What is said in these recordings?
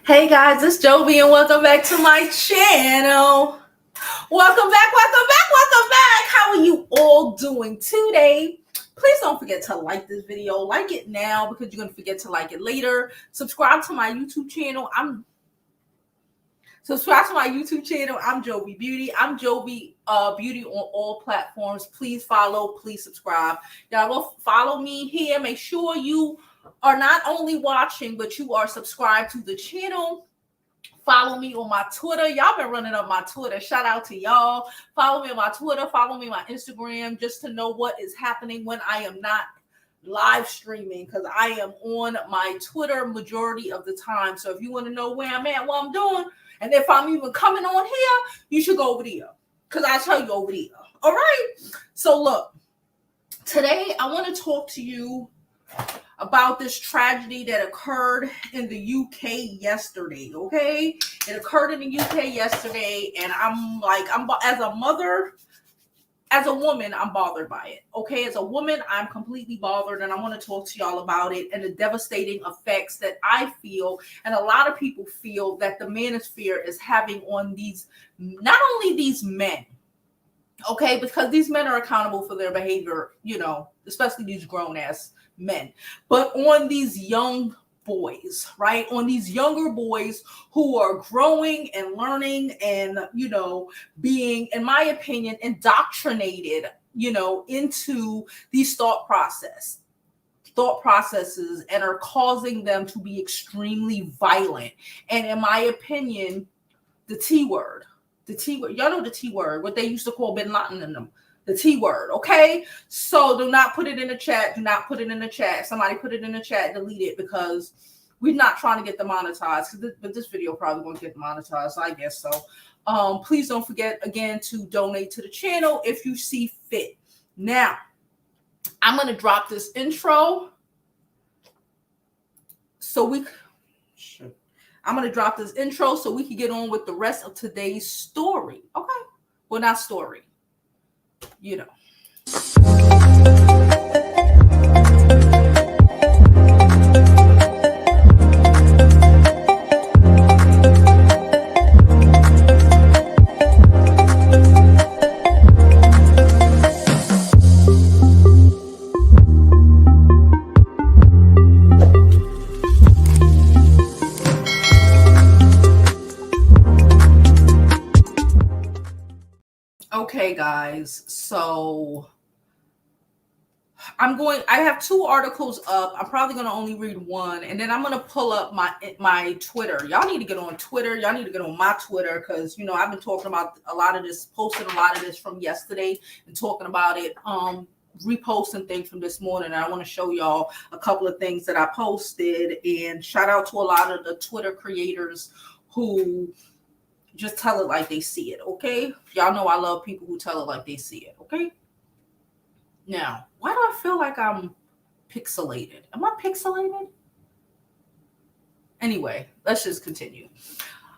Hey guys, it's Jovi and welcome back to my channel. Welcome back. How are you all doing today? Please don't forget to like this video. Like it now because you're going to forget to like it later. Subscribe to my YouTube channel. I'm Jovi Beauty. I'm Jovi Beauty on all platforms. Please follow, please subscribe. Y'all go follow me here. Make sure you are not only watching, but you are subscribed to the channel. Follow me on my Twitter. Y'all been running up my Twitter. Shout out to y'all. Follow me on my Twitter. Follow me on my Instagram just to know what is happening when I am not live streaming, because I am on my Twitter majority of the time. So if you want to know where I'm at, what I'm doing, and if I'm even coming on here, you should go over there, because I tell you over there. All right? So look, today I want to talk to you about this tragedy that occurred in the UK yesterday, okay? It occurred in the UK yesterday, and I'm as a mother, as a woman, I'm bothered by it, okay? As a woman, I'm completely bothered, and I want to talk to y'all about it and the devastating effects that I feel, and a lot of people feel, that the manosphere is having on these, not only these men, okay? Because these men are accountable for their behavior, especially these grown-ass men, but on these young boys, right? On these younger boys who are growing and learning and, being, in my opinion, indoctrinated, into these thought processes, and are causing them to be extremely violent. And in my opinion, the T word, y'all know the T word, what they used to call Bin Laden in them. The T word, okay? So do not put it in the chat. If somebody put it in the chat, delete it, because we're not trying to get demonetized. But this video probably won't get demonetized, so I guess so. Please don't forget, again, to donate to the channel if you see fit. Now, I'm going to drop this intro so we can get on with the rest of today's story, okay? Well, not story. Okay, guys, so I have two articles up. I'm probably going to only read one, and then I'm going to pull up my Twitter. Y'all need to get on Twitter. Y'all need to get on my Twitter, because, I've been talking about posting a lot of this from yesterday and talking about it, reposting things from this morning. And I want to show y'all a couple of things that I posted, and shout out to a lot of the Twitter creators who just tell it like they see it, okay? Y'all know I love people who tell it like they see it, okay? Now, why do I feel like I'm pixelated? Am I pixelated? Anyway, let's just continue.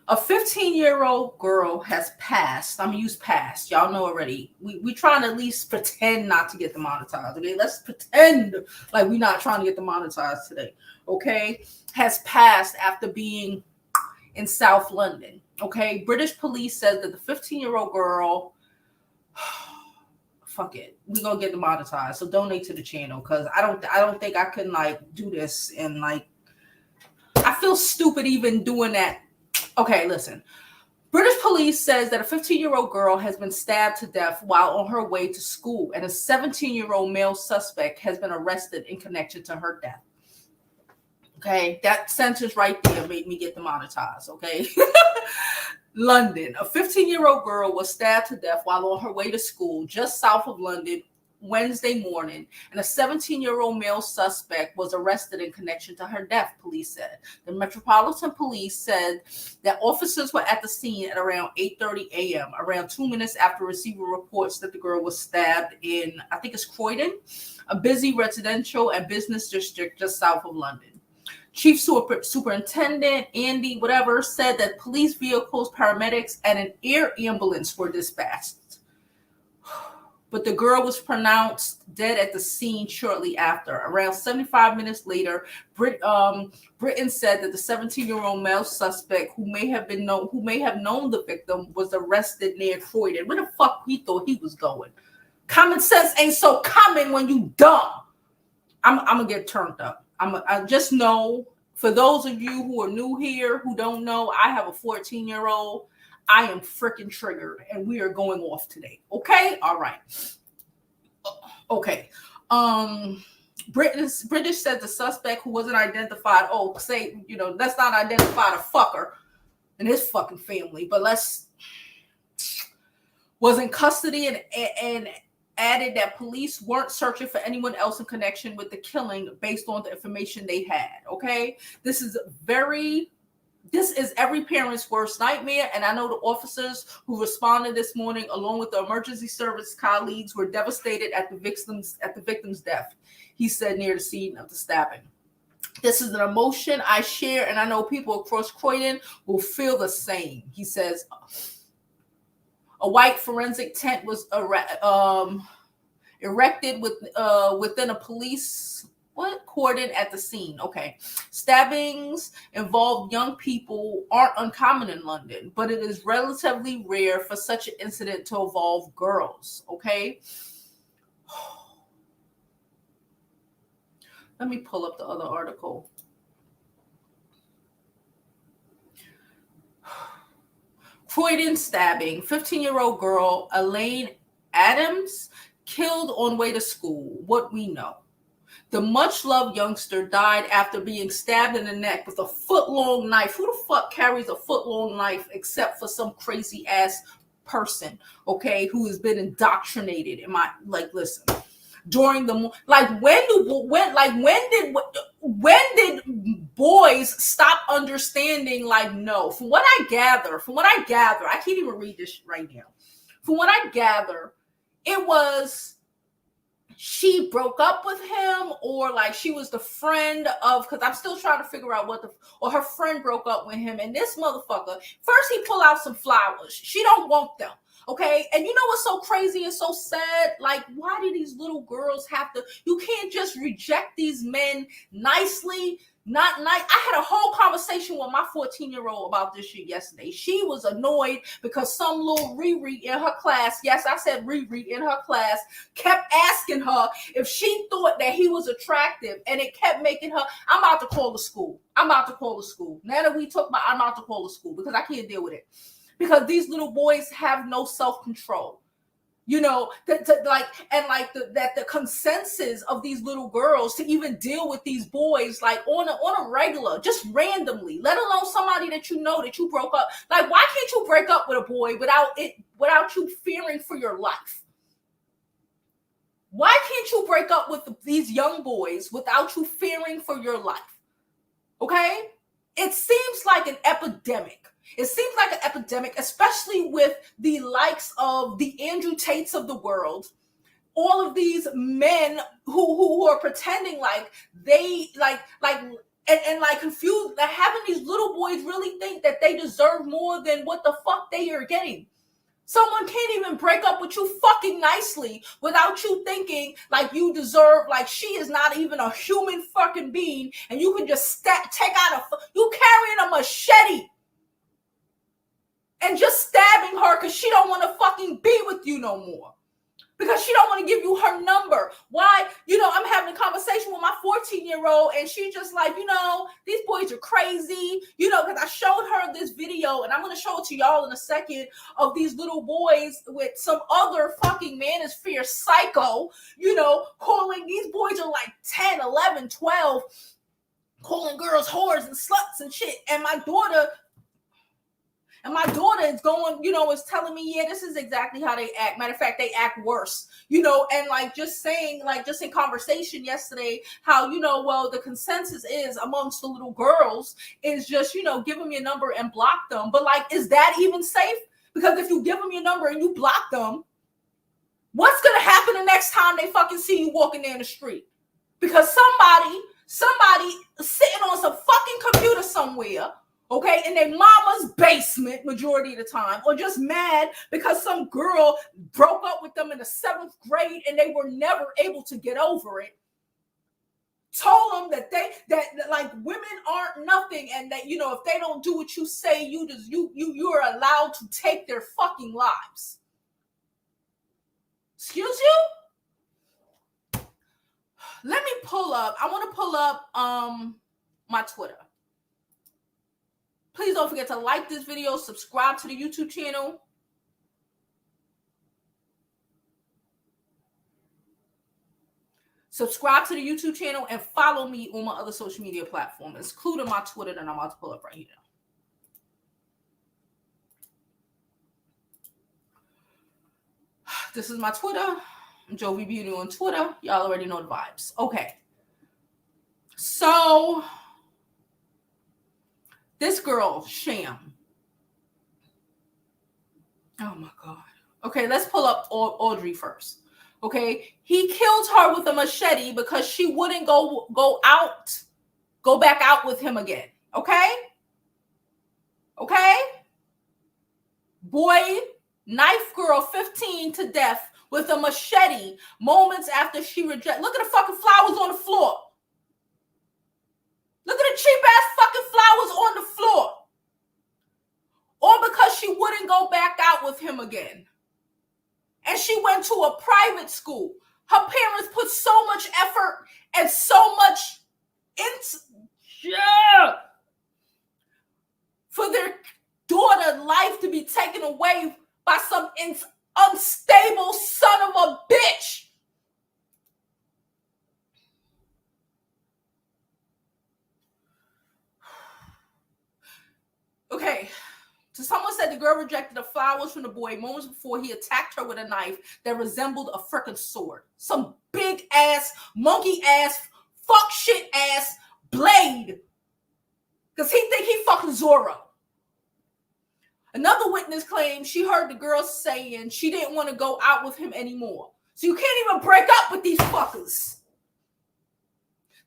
A 15-year-old girl has passed. I'm going to use passed. Y'all know already. We trying to at least pretend not to get demonetized, okay? Let's pretend like we're not trying to get demonetized today, okay? Has passed after being in South London, okay? British police said that the 15-year-old girl... fuck it, we're gonna get demonetized, so donate to the channel, because I don't think I can do this, and I feel stupid even doing that. Okay, listen. British police says that a 15-year-old girl has been stabbed to death while on her way to school, and a 17-year-old male suspect has been arrested in connection to her death. Okay, that sentence right there made me get demonetized, okay? London. A 15-year-old girl was stabbed to death while on her way to school just south of London Wednesday morning, and a 17-year-old male suspect was arrested in connection to her death, police said. The Metropolitan Police said that officers were at the scene at around 8:30 a.m., around 2 minutes after receiving reports that the girl was stabbed in, I think it's Croydon, a busy residential and business district just south of London. Chief Superintendent Andy whatever said that police vehicles, paramedics, and an air ambulance were dispatched. but the girl was pronounced dead at the scene shortly after. Around 75 minutes later, Britain said that the 17-year-old male suspect who may have known the victim was arrested near Croydon. Where the fuck he thought he was going? Common sense ain't so common when you dumb. I'm gonna get turned up. I just know, for those of you who are new here who don't know, I have a 14-year-old. I am freaking triggered, and we are going off today. Okay, all right. Okay. British said the suspect, who wasn't identified. Let's not identify the fucker and his fucking family, but was in custody and added that police weren't searching for anyone else in connection with the killing based on the information they had. Okay, this is every parent's worst nightmare, and I know the officers who responded this morning, along with the emergency service colleagues, were devastated at the victim's death. He said near the scene of the stabbing. This is an emotion I share, and I know people across Croydon will feel the same. He says a white forensic tent was erected within a police cordon at the scene. Okay. Stabbings involved young people aren't uncommon in London, but it is relatively rare for such an incident to involve girls. Okay. Let me pull up the other article. Croydon stabbing. 15-year-old girl, Elianne Andam, killed on way to school. What we know. The much-loved youngster died after being stabbed in the neck with a foot-long knife. Who the fuck carries a foot-long knife except for some crazy-ass person, okay, who has been indoctrinated? Listen. During the when did boys stop understanding? No. From what I gather, I can't even read this right now. From what I gather, it was she broke up with him, or she was the friend of, because I'm still trying to figure out or her friend broke up with him, and this motherfucker, first he pull out some flowers. She don't want them. Okay, and you know what's so crazy and so sad? Why do these little girls have to? You can't just reject these men nicely. Not nice. I had a whole conversation with my 14-year-old about this shit yesterday. She was annoyed because some little Riri in her class, yes, I said Riri in her class, kept asking her if she thought that he was attractive, and it kept making her, I'm about to call the school. Now that we talk about, I'm about to call the school because I can't deal with it. Because these little boys have no self-control. That the consensus of these little girls to even deal with these boys on a regular, just randomly, let alone somebody that you know that you broke up. Why can't you break up with a boy without you fearing for your life? Why can't you break up with these young boys without you fearing for your life? Okay? It seems like an epidemic. It seems like an epidemic, especially with the likes of the Andrew Tates of the world, all of these men who are pretending they confused, having these little boys really think that they deserve more than what the fuck they are getting. Someone can't even break up with you fucking nicely without you thinking you deserve, she is not even a human fucking being, and you can just take out you carrying a machete and just stabbing her because she don't want to fucking be with you no more. Because she don't want to give you her number. Why? I'm having a conversation with my 14-year-old, and she's just these boys are crazy. Because I showed her this video, and I'm going to show it to y'all in a second, of these little boys with some other fucking manosphere psycho, calling, these boys are 10, 11, 12, calling girls whores and sluts and shit. And my daughter is going, is telling me, yeah, this is exactly how they act. Matter of fact, they act worse, and just saying, just in conversation yesterday, how, well, the consensus is amongst the little girls is just, give them your number and block them. But is that even safe? Because if you give them your number and you block them, what's going to happen the next time they fucking see you walking down the street? Because somebody sitting on some fucking computer somewhere Okay, in their mama's basement majority of the time, or just mad because some girl broke up with them in the 7th grade and they were never able to get over it. Told them that like women aren't nothing, and that, you know, if they don't do what you say, you're allowed to take their fucking lives. Excuse you? Let me pull up. I want to pull up my Twitter. Please don't forget to like this video, subscribe to the YouTube channel. Subscribe to the YouTube channel and follow me on my other social media platforms, including my Twitter that I'm about to pull up right here. This is my Twitter. Jovi Beauty on Twitter. Y'all already know the vibes. Okay. So this girl, Sham. Oh my God. Okay, let's pull up Audrey first. Okay, he killed her with a machete because she wouldn't go back out with him again. Okay? Okay? Boy, knife girl 15 to death with a machete moments after she rejected. Look at the fucking flowers on the floor. Look at the cheap ass fucking flowers on the floor. All because she wouldn't go back out with him again. And she went to a private school. Her parents put so much effort and so much for their daughter's life to be taken away by some unstable son of a bitch. Okay. So someone said the girl rejected the flowers from the boy moments before he attacked her with a knife that resembled a frickin' sword. Some big ass, monkey ass, fuck shit ass blade. Because he think he fucking Zorro. Another witness claimed she heard the girl saying she didn't want to go out with him anymore. So you can't even break up with these fuckers.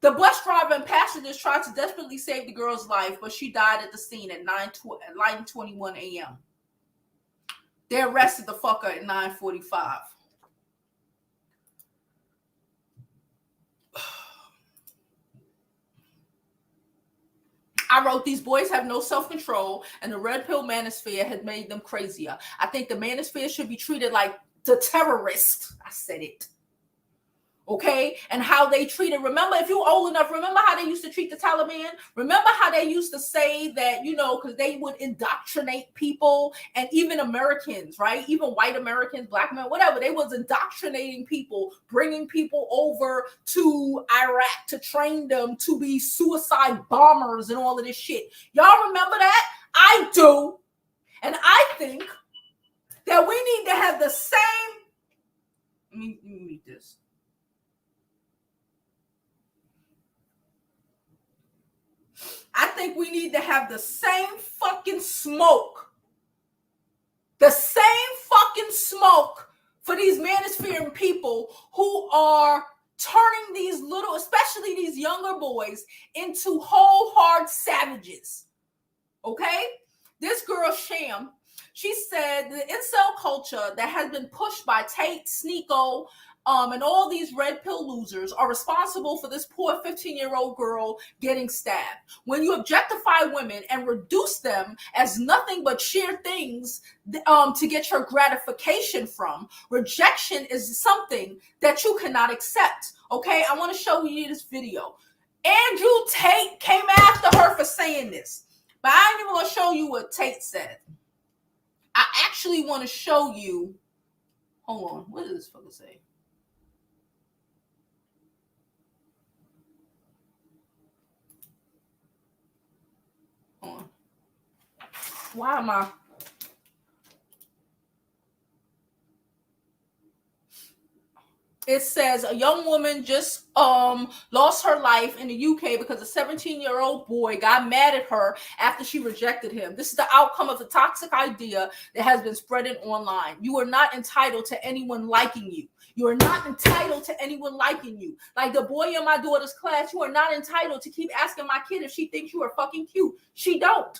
The bus driver and passengers tried to desperately save the girl's life, but she died at the scene at 9:21 a.m. They arrested the fucker at 9:45. I wrote, these boys have no self-control, and the red pill manosphere has made them crazier. I think the manosphere should be treated like the terrorists. I said it. Okay, and how they treated. Remember, if you're old enough, remember how they used to treat the Taliban? Remember how they used to say that, you know, because they would indoctrinate people, and even Americans, right? Even white Americans, black men, whatever. They was indoctrinating people, bringing people over to Iraq to train them to be suicide bombers and all of this shit. Y'all remember that? I do. And I think that we need to have the same. Let me read this. I think we need to have the same fucking smoke. The same fucking smoke for these manosphere people who are turning these little, especially these younger boys, into whole hard savages. Okay? This girl, Sham, she said the incel culture that has been pushed by Tate, Sneeko, and all these red pill losers are responsible for this poor 15-year-old girl getting stabbed. When you objectify women and reduce them as nothing but sheer things to get your gratification from, rejection is something that you cannot accept. Okay, I want to show you this video. Andrew Tate came after her for saying this, but I ain't even going to show you what Tate said. I actually want to show you. Hold on, what does this fucker say? Why am I? It says a young woman just lost her life in the UK because a 17-year-old boy got mad at her after she rejected him. This is the outcome of the toxic idea that has been spreading online. You are not entitled to anyone liking you. You are not entitled to anyone liking you. Like the boy in my daughter's class, you are not entitled to keep asking my kid if she thinks you are fucking cute. She don't.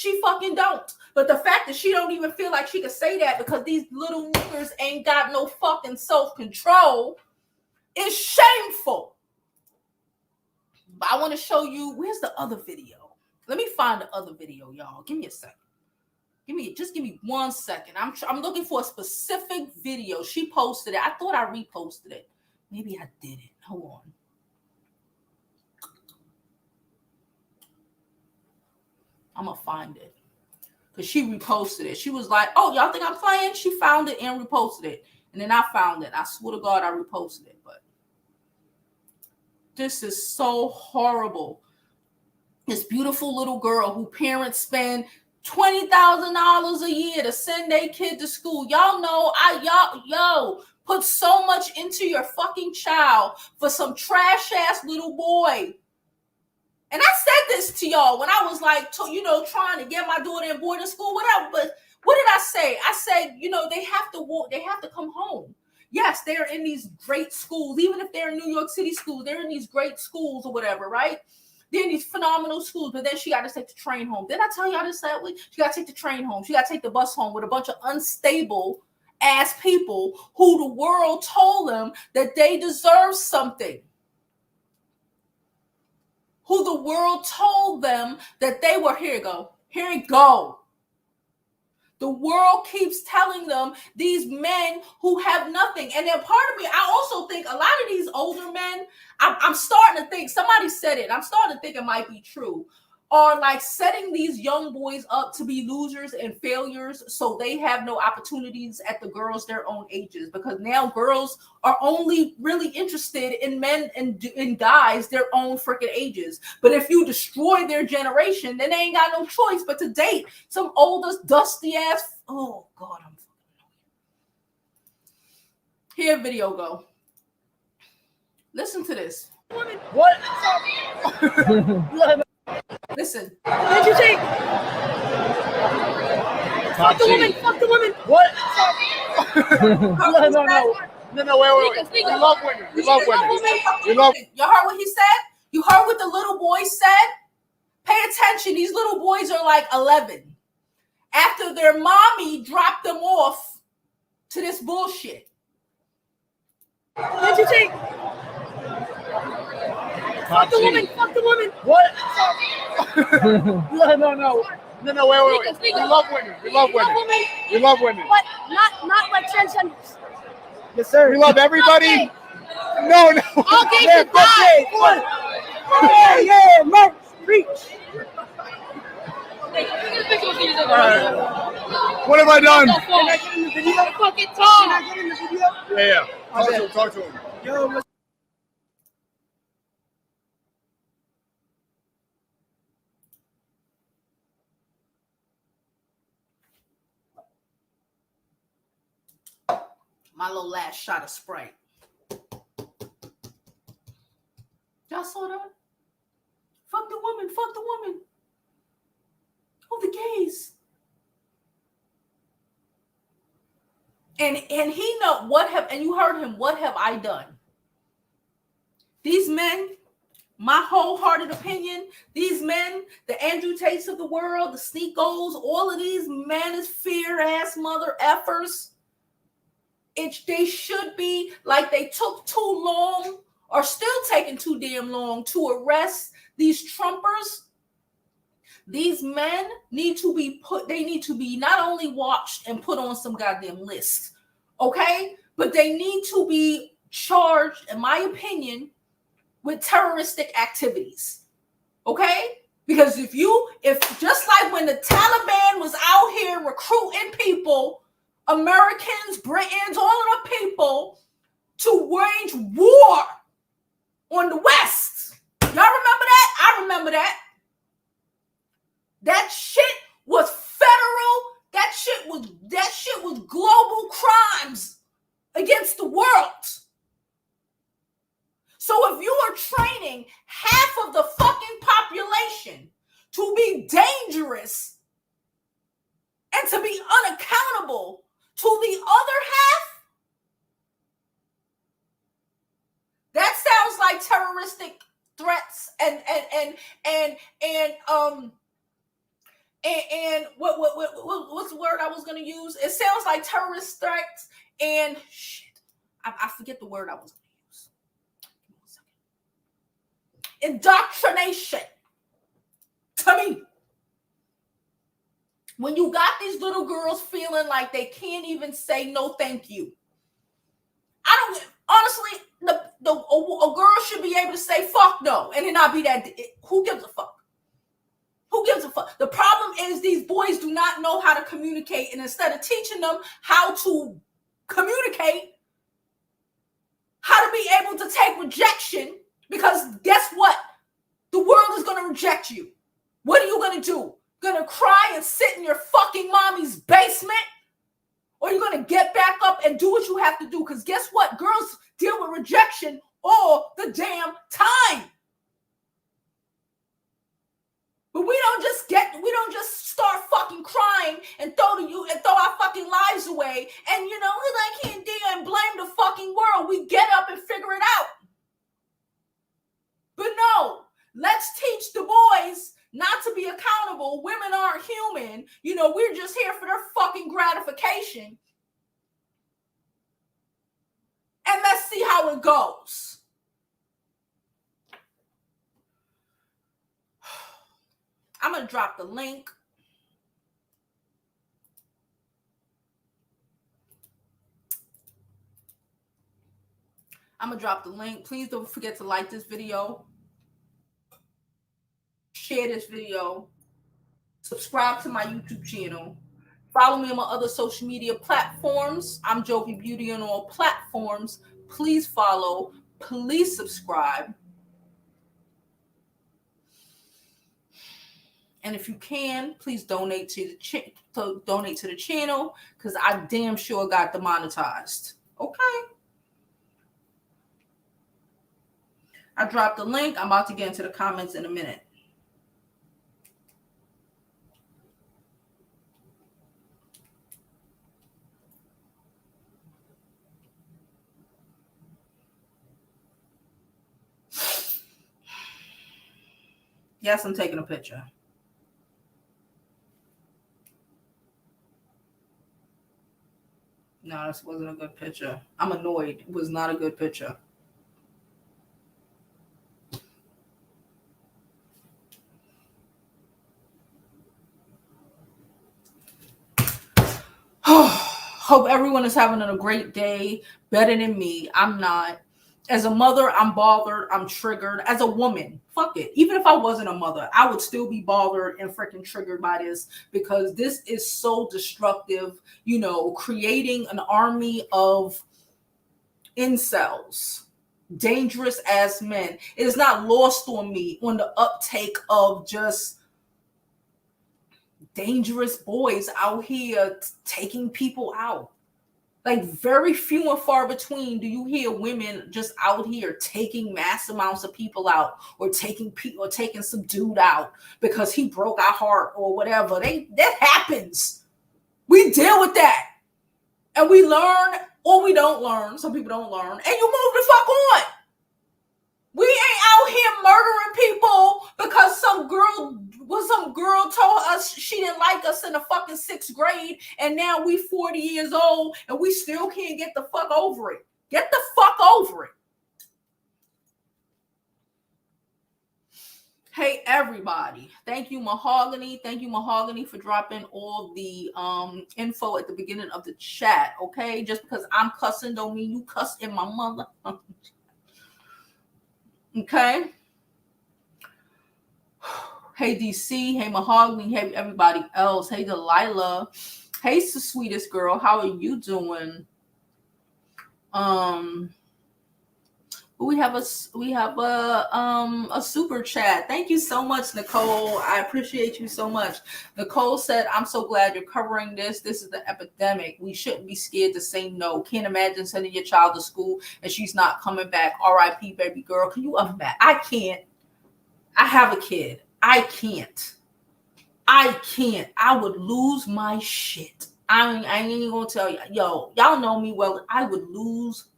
She fucking don't. But the fact that she don't even feel like she can say that because these little niggers ain't got no fucking self-control is shameful. But I want to show you, where's the other video? Let me find the other video, y'all. Give me a second. Just give me 1 second. I'm looking for a specific video. She posted it. I thought I reposted it. Maybe I didn't. Hold on. I'm going to find it. Because she reposted it. She was like, oh, y'all think I'm playing? She found it and reposted it. And then I found it. I swear to God, I reposted it. But this is so horrible. This beautiful little girl who parents spend $20,000 a year to send their kid to school. Y'all know, y'all put so much into your fucking child for some trash ass little boy. And I said this to y'all when I was like, trying to get my daughter in boarding school, whatever. But what did I say? I said, they have to walk, they have to come home. Yes, they're in these great schools. Even if they're in New York City schools, they're in these great schools or whatever, right? They're in these phenomenal schools, but then she got to take the train home. Didn't I tell y'all this that week? She got to take the train home. She got to take the bus home with a bunch of unstable ass people who the world told them that they deserve something. Who the world told them that they were, here you go. The world keeps telling them these men who have nothing. And then part of me, I also think a lot of these older men, I'm starting to think, somebody said it, I'm starting to think it might be true, are like setting these young boys up to be losers and failures so they have no opportunities at the girls their own ages. Because now girls are only really interested in men and in guys their own freaking ages. But if you destroy their generation, then they ain't got no choice but to date some older, dusty ass. Oh, God, I'm here video go. Listen to this. What? Listen. What did you say? Fuck the woman. Fuck the woman. What? No, wait. We love women. We love women. Y'all heard what he said? You heard what the little boy said? Pay attention. These little boys are like 11. After their mommy dropped them off to this bullshit. What did you say? Fuck the woman. Fuck the woman. What? No, wait. We love women. We love women. We love women. But not like transgenders. Yes, sir. We love everybody. Okay. No. Okay, Yeah, goodbye. Yeah, Mark, preach. What have I done? Can I get in the video? Fucking talk. Can I get in the video? Yeah. Talk to him. Yo, My little last shot of Sprite. Y'all saw that? Fuck the woman. Oh, the gays. And he know and you heard him, what have I done? These men, my wholehearted opinion, these men, the Andrew Tates of the world, the Sneakos, all of these manosphere ass mother effers, they should be like they took too long or still taking too damn long to arrest these Trumpers. These men need to be not only watched and put on some goddamn list, okay? But they need to be charged, in my opinion, with terroristic activities, okay? Because if just like when the Taliban was out here recruiting people, Americans, Britons, all of the people to wage war on the West. Y'all remember that? I remember that. That shit was federal. That shit was global crimes against the world. So if you are training half of the fucking population to be dangerous and to be unaccountable to the other half, that sounds like terroristic threats and and what's the word I was going to use? It sounds like terrorist threats and shit. I forget the word I was going to use. Give me 1 second. Indoctrination. To me, when you got these little girls feeling like they can't even say no thank you. I don't, honestly, a girl should be able to say fuck no and it not be that. Who gives a fuck? Who gives a fuck? The problem is these boys do not know how to communicate, and instead of teaching them how to communicate, how to be able to take rejection, because guess what? The world is going to reject you. What are you going to do? Going to cry and sit in your fucking mommy's basement? Or you're going to get back up and do what you have to do? Because guess what? Girls deal with rejection all the damn time. But we don't just start fucking crying and throw our fucking lives away. And I can't deal and blame the fucking world. We get up and figure it out. But no, let's teach the boys not to be accountable. Women aren't human. We're just here for their fucking gratification. And let's see how it goes. I'm going to drop the link. Please don't forget to like this video. Share this video. Subscribe to my YouTube channel. Follow me on my other social media platforms. I'm Jovi Beauty on all platforms. Please follow. Please subscribe. And if you can, please donate to the channel, because I damn sure got demonetized. Okay. I dropped the link. I'm about to get into the comments in a minute. Yes, I'm taking a picture. No, this wasn't a good picture. I'm annoyed. It was not a good picture. Hope everyone is having a great day, better than me. I'm not. As a mother, I'm bothered. I'm triggered. As a woman, fuck it. Even if I wasn't a mother, I would still be bothered and freaking triggered by this, because this is so destructive. Creating an army of incels, dangerous ass men. It is not lost on me on the uptake of just dangerous boys out here taking people out. Like, very few and far between do you hear women just out here taking mass amounts of people out, or taking some dude out because he broke our heart or whatever. That happens. We deal with that. And we learn, or we don't learn. Some people don't learn. And you move the fuck on. We ain't out here murdering people because some girl told us she didn't like us in the fucking 6th grade, and now we 40 years old and we still can't get the fuck over it. Get the fuck over it. Hey, everybody. Thank you, Mahogany. Thank you, Mahogany, for dropping all the info at the beginning of the chat, okay? Just because I'm cussing don't mean you cuss in my mother. Okay. Hey, DC. Hey, Mahogany. Hey, everybody else. Hey, Delilah. Hey, the sweetest girl. How are you doing? We have a super chat. Thank you so much, Nicole. I appreciate you so much. Nicole said, I'm so glad you're covering this. This is the epidemic. We shouldn't be scared to say no. Can't imagine sending your child to school and she's not coming back. RIP, baby girl. Can you imagine? I can't. I have a kid. I can't. I would lose my shit. I ain't even gonna tell you. Yo, y'all know me well. I would lose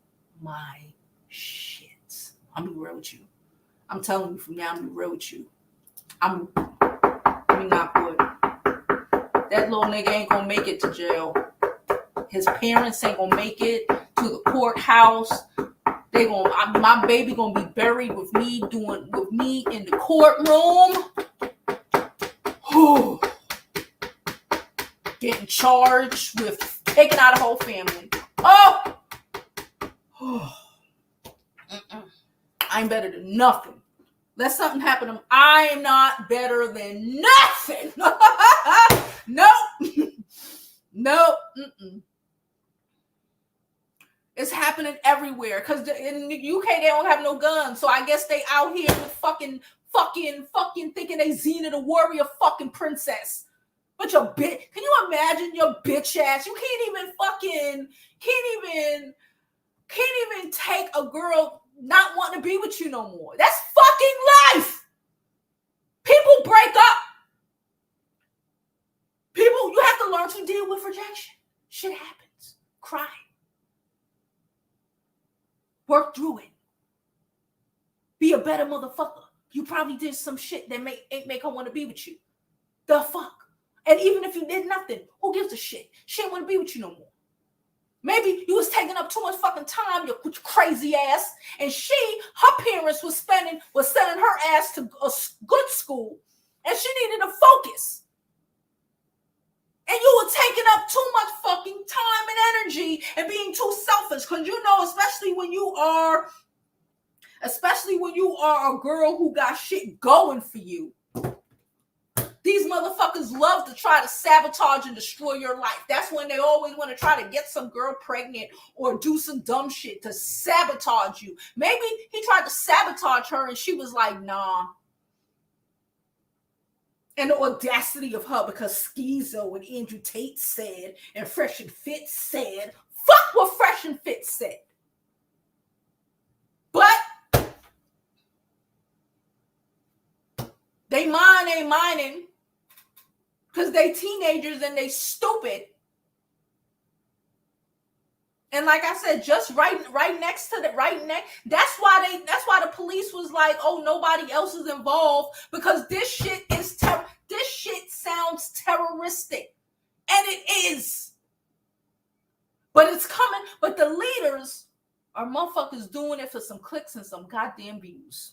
my shit. I'm be real with you. I'm telling you from now, I'm be real with you. I'm not good. that little nigga ain't gonna make it to jail. His parents ain't gonna make it to the courthouse. My baby gonna be buried with me in the courtroom. Getting charged with taking out a whole family. Oh. I ain't better than nothing. Let something happen to him. I am not better than nothing. Nope. Nope. It's happening everywhere. Because in the UK, they don't have no guns. So I guess they out here with fucking thinking they Xena the warrior fucking princess. But your bitch, can you imagine your bitch ass? You can't even take a girl not wanting to be with you no more. That's fucking life. People break up. You have to learn to deal with rejection. Shit happens. Cry. Work through it. Be a better motherfucker. You probably did some shit that ain't make her want to be with you. The fuck? And even if you did nothing, who gives a shit? She ain't want to be with you no more. Maybe you was taking up too much fucking time, your crazy ass, and her parents was sending her ass to a good school, and she needed to focus. And you were taking up too much fucking time and energy and being too selfish, because you know, especially when you are a girl who got shit going for you. These motherfuckers love to try to sabotage and destroy your life. That's when they always want to try to get some girl pregnant or do some dumb shit to sabotage you. Maybe he tried to sabotage her and she was like, nah. And the audacity of her, because Schizo and Andrew Tate said and Fresh and Fit said, fuck what Fresh and Fit said. But they ain't mining. Because they teenagers and they stupid. And like I said, just right next to that's why the police was like, oh, nobody else is involved, because this shit sounds terroristic. And it is. But it's coming, but the leaders are motherfuckers doing it for some clicks and some goddamn views.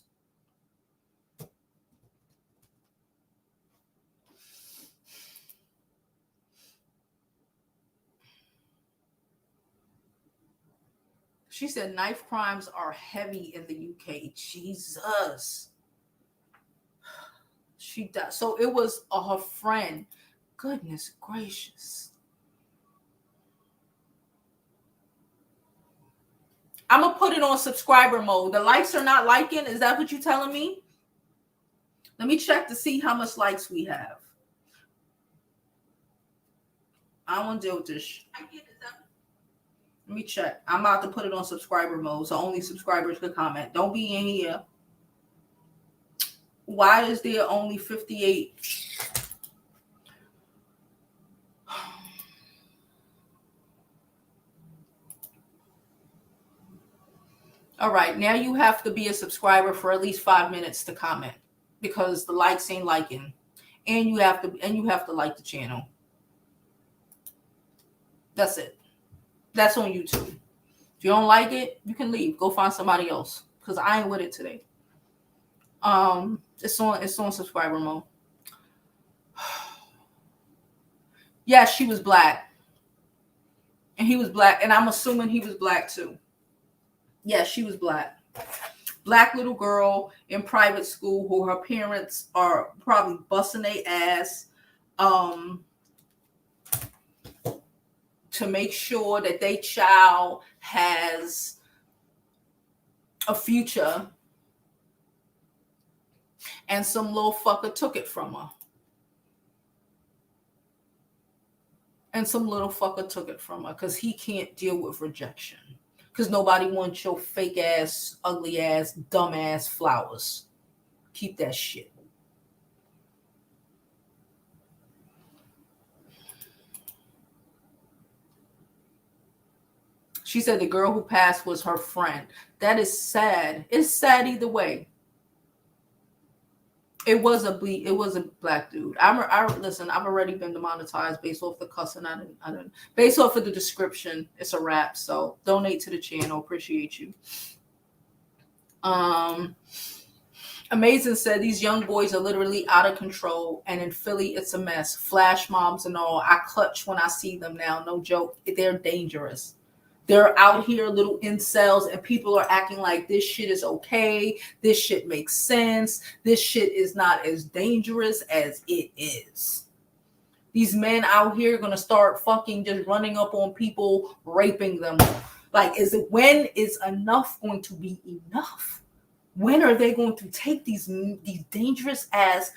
She said knife crimes are heavy in the UK. Jesus. She does. So it was her friend. Goodness gracious. I'm going to put it on subscriber mode. The likes are not liking. Is that what you're telling me? Let me check to see how much likes we have. I don't want to deal with this. Let me check. I'm about to put it on subscriber mode, so only subscribers can comment. Don't be in here. Why is there only 58? All right, now you have to be a subscriber for at least 5 minutes to comment, because the likes ain't liking, and you have to like the channel. That's it. That's on YouTube. If you don't like it, you can leave. Go find somebody else, because I ain't with it today. It's on subscriber mode. Yes, she was black. And he was black. And I'm assuming he was black too. Yes, she was black. Black little girl in private school who her parents are probably busting their ass to make sure that their child has a future. And some little fucker took it from her. Because he can't deal with rejection. Because nobody wants your fake ass, ugly ass, dumb ass flowers. Keep that shit. She said the girl who passed was her friend. That is sad. It's sad either way. It was a black dude. Listen. I've already been demonetized based off the cussing. I didn't. Based off of the description, it's a wrap. So donate to the channel. Appreciate you. Amazing said these young boys are literally out of control, and in Philly it's a mess. Flash mobs and all. I clutch when I see them now. No joke. They're dangerous. They're out here, little incels, and people are acting like this shit is okay. This shit makes sense. This shit is not as dangerous as it is. These men out here are going to start fucking just running up on people, raping them. Like, when is enough going to be enough? When are they going to take these dangerous ass,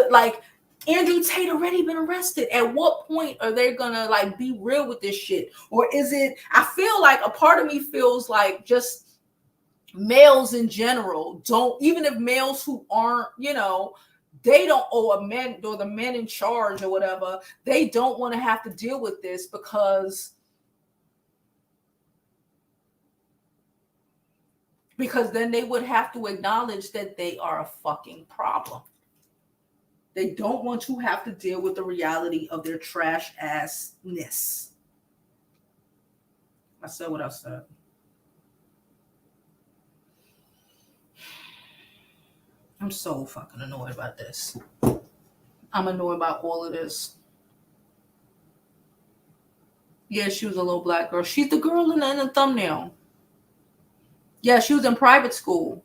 like, Andrew Tate already been arrested. At what point are they gonna like be real with this shit? Or is it, I feel like a part of me feels like just males in general don't, even if males who aren't, they don't, or the men in charge or whatever, they don't want to have to deal with this because then they would have to acknowledge that they are a fucking problem. They don't want to have to deal with the reality of their trash assness. I said what I said. I'm so fucking annoyed about this. I'm annoyed about all of this. Yeah, she was a little black girl. She's the girl in the thumbnail. Yeah, she was in private school.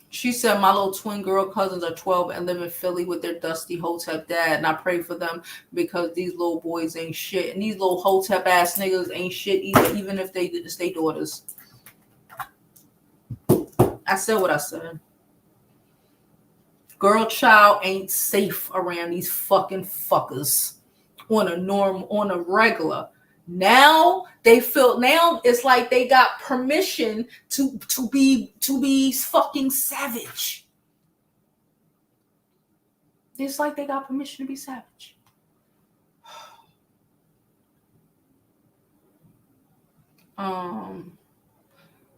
She said, my little twin girl cousins are 12 and live in Philly with their dusty hotep dad. And I pray for them because these little boys ain't shit. And these little hotep ass niggas ain't shit either, even if they stay daughters. I said what I said. Girl child ain't safe around these fucking fuckers on a regular. Now it's like they got permission to be fucking savage. It's like they got permission to be savage.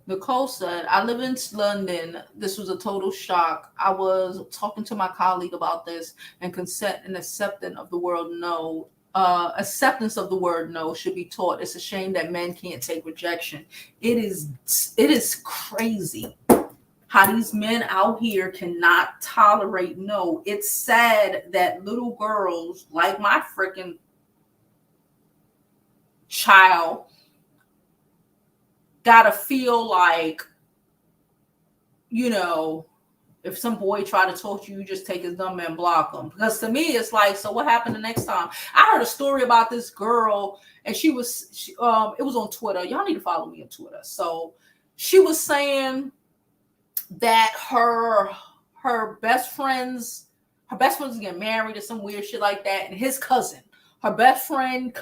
Nicole said, I live in London. This was a total shock. I was talking to my colleague about this, and consent and acceptance of the word no should be taught. It's a shame that men can't take rejection. It is crazy how these men out here cannot tolerate no. It's sad that little girls like my freaking child gotta feel like, if some boy try to talk to you, just take his number and block him. Because to me, it's like, so what happened the next time? I heard a story about this girl, and it was on Twitter. Y'all need to follow me on Twitter. So she was saying that her best friends getting married or some weird shit like that, and his cousin, her best friend,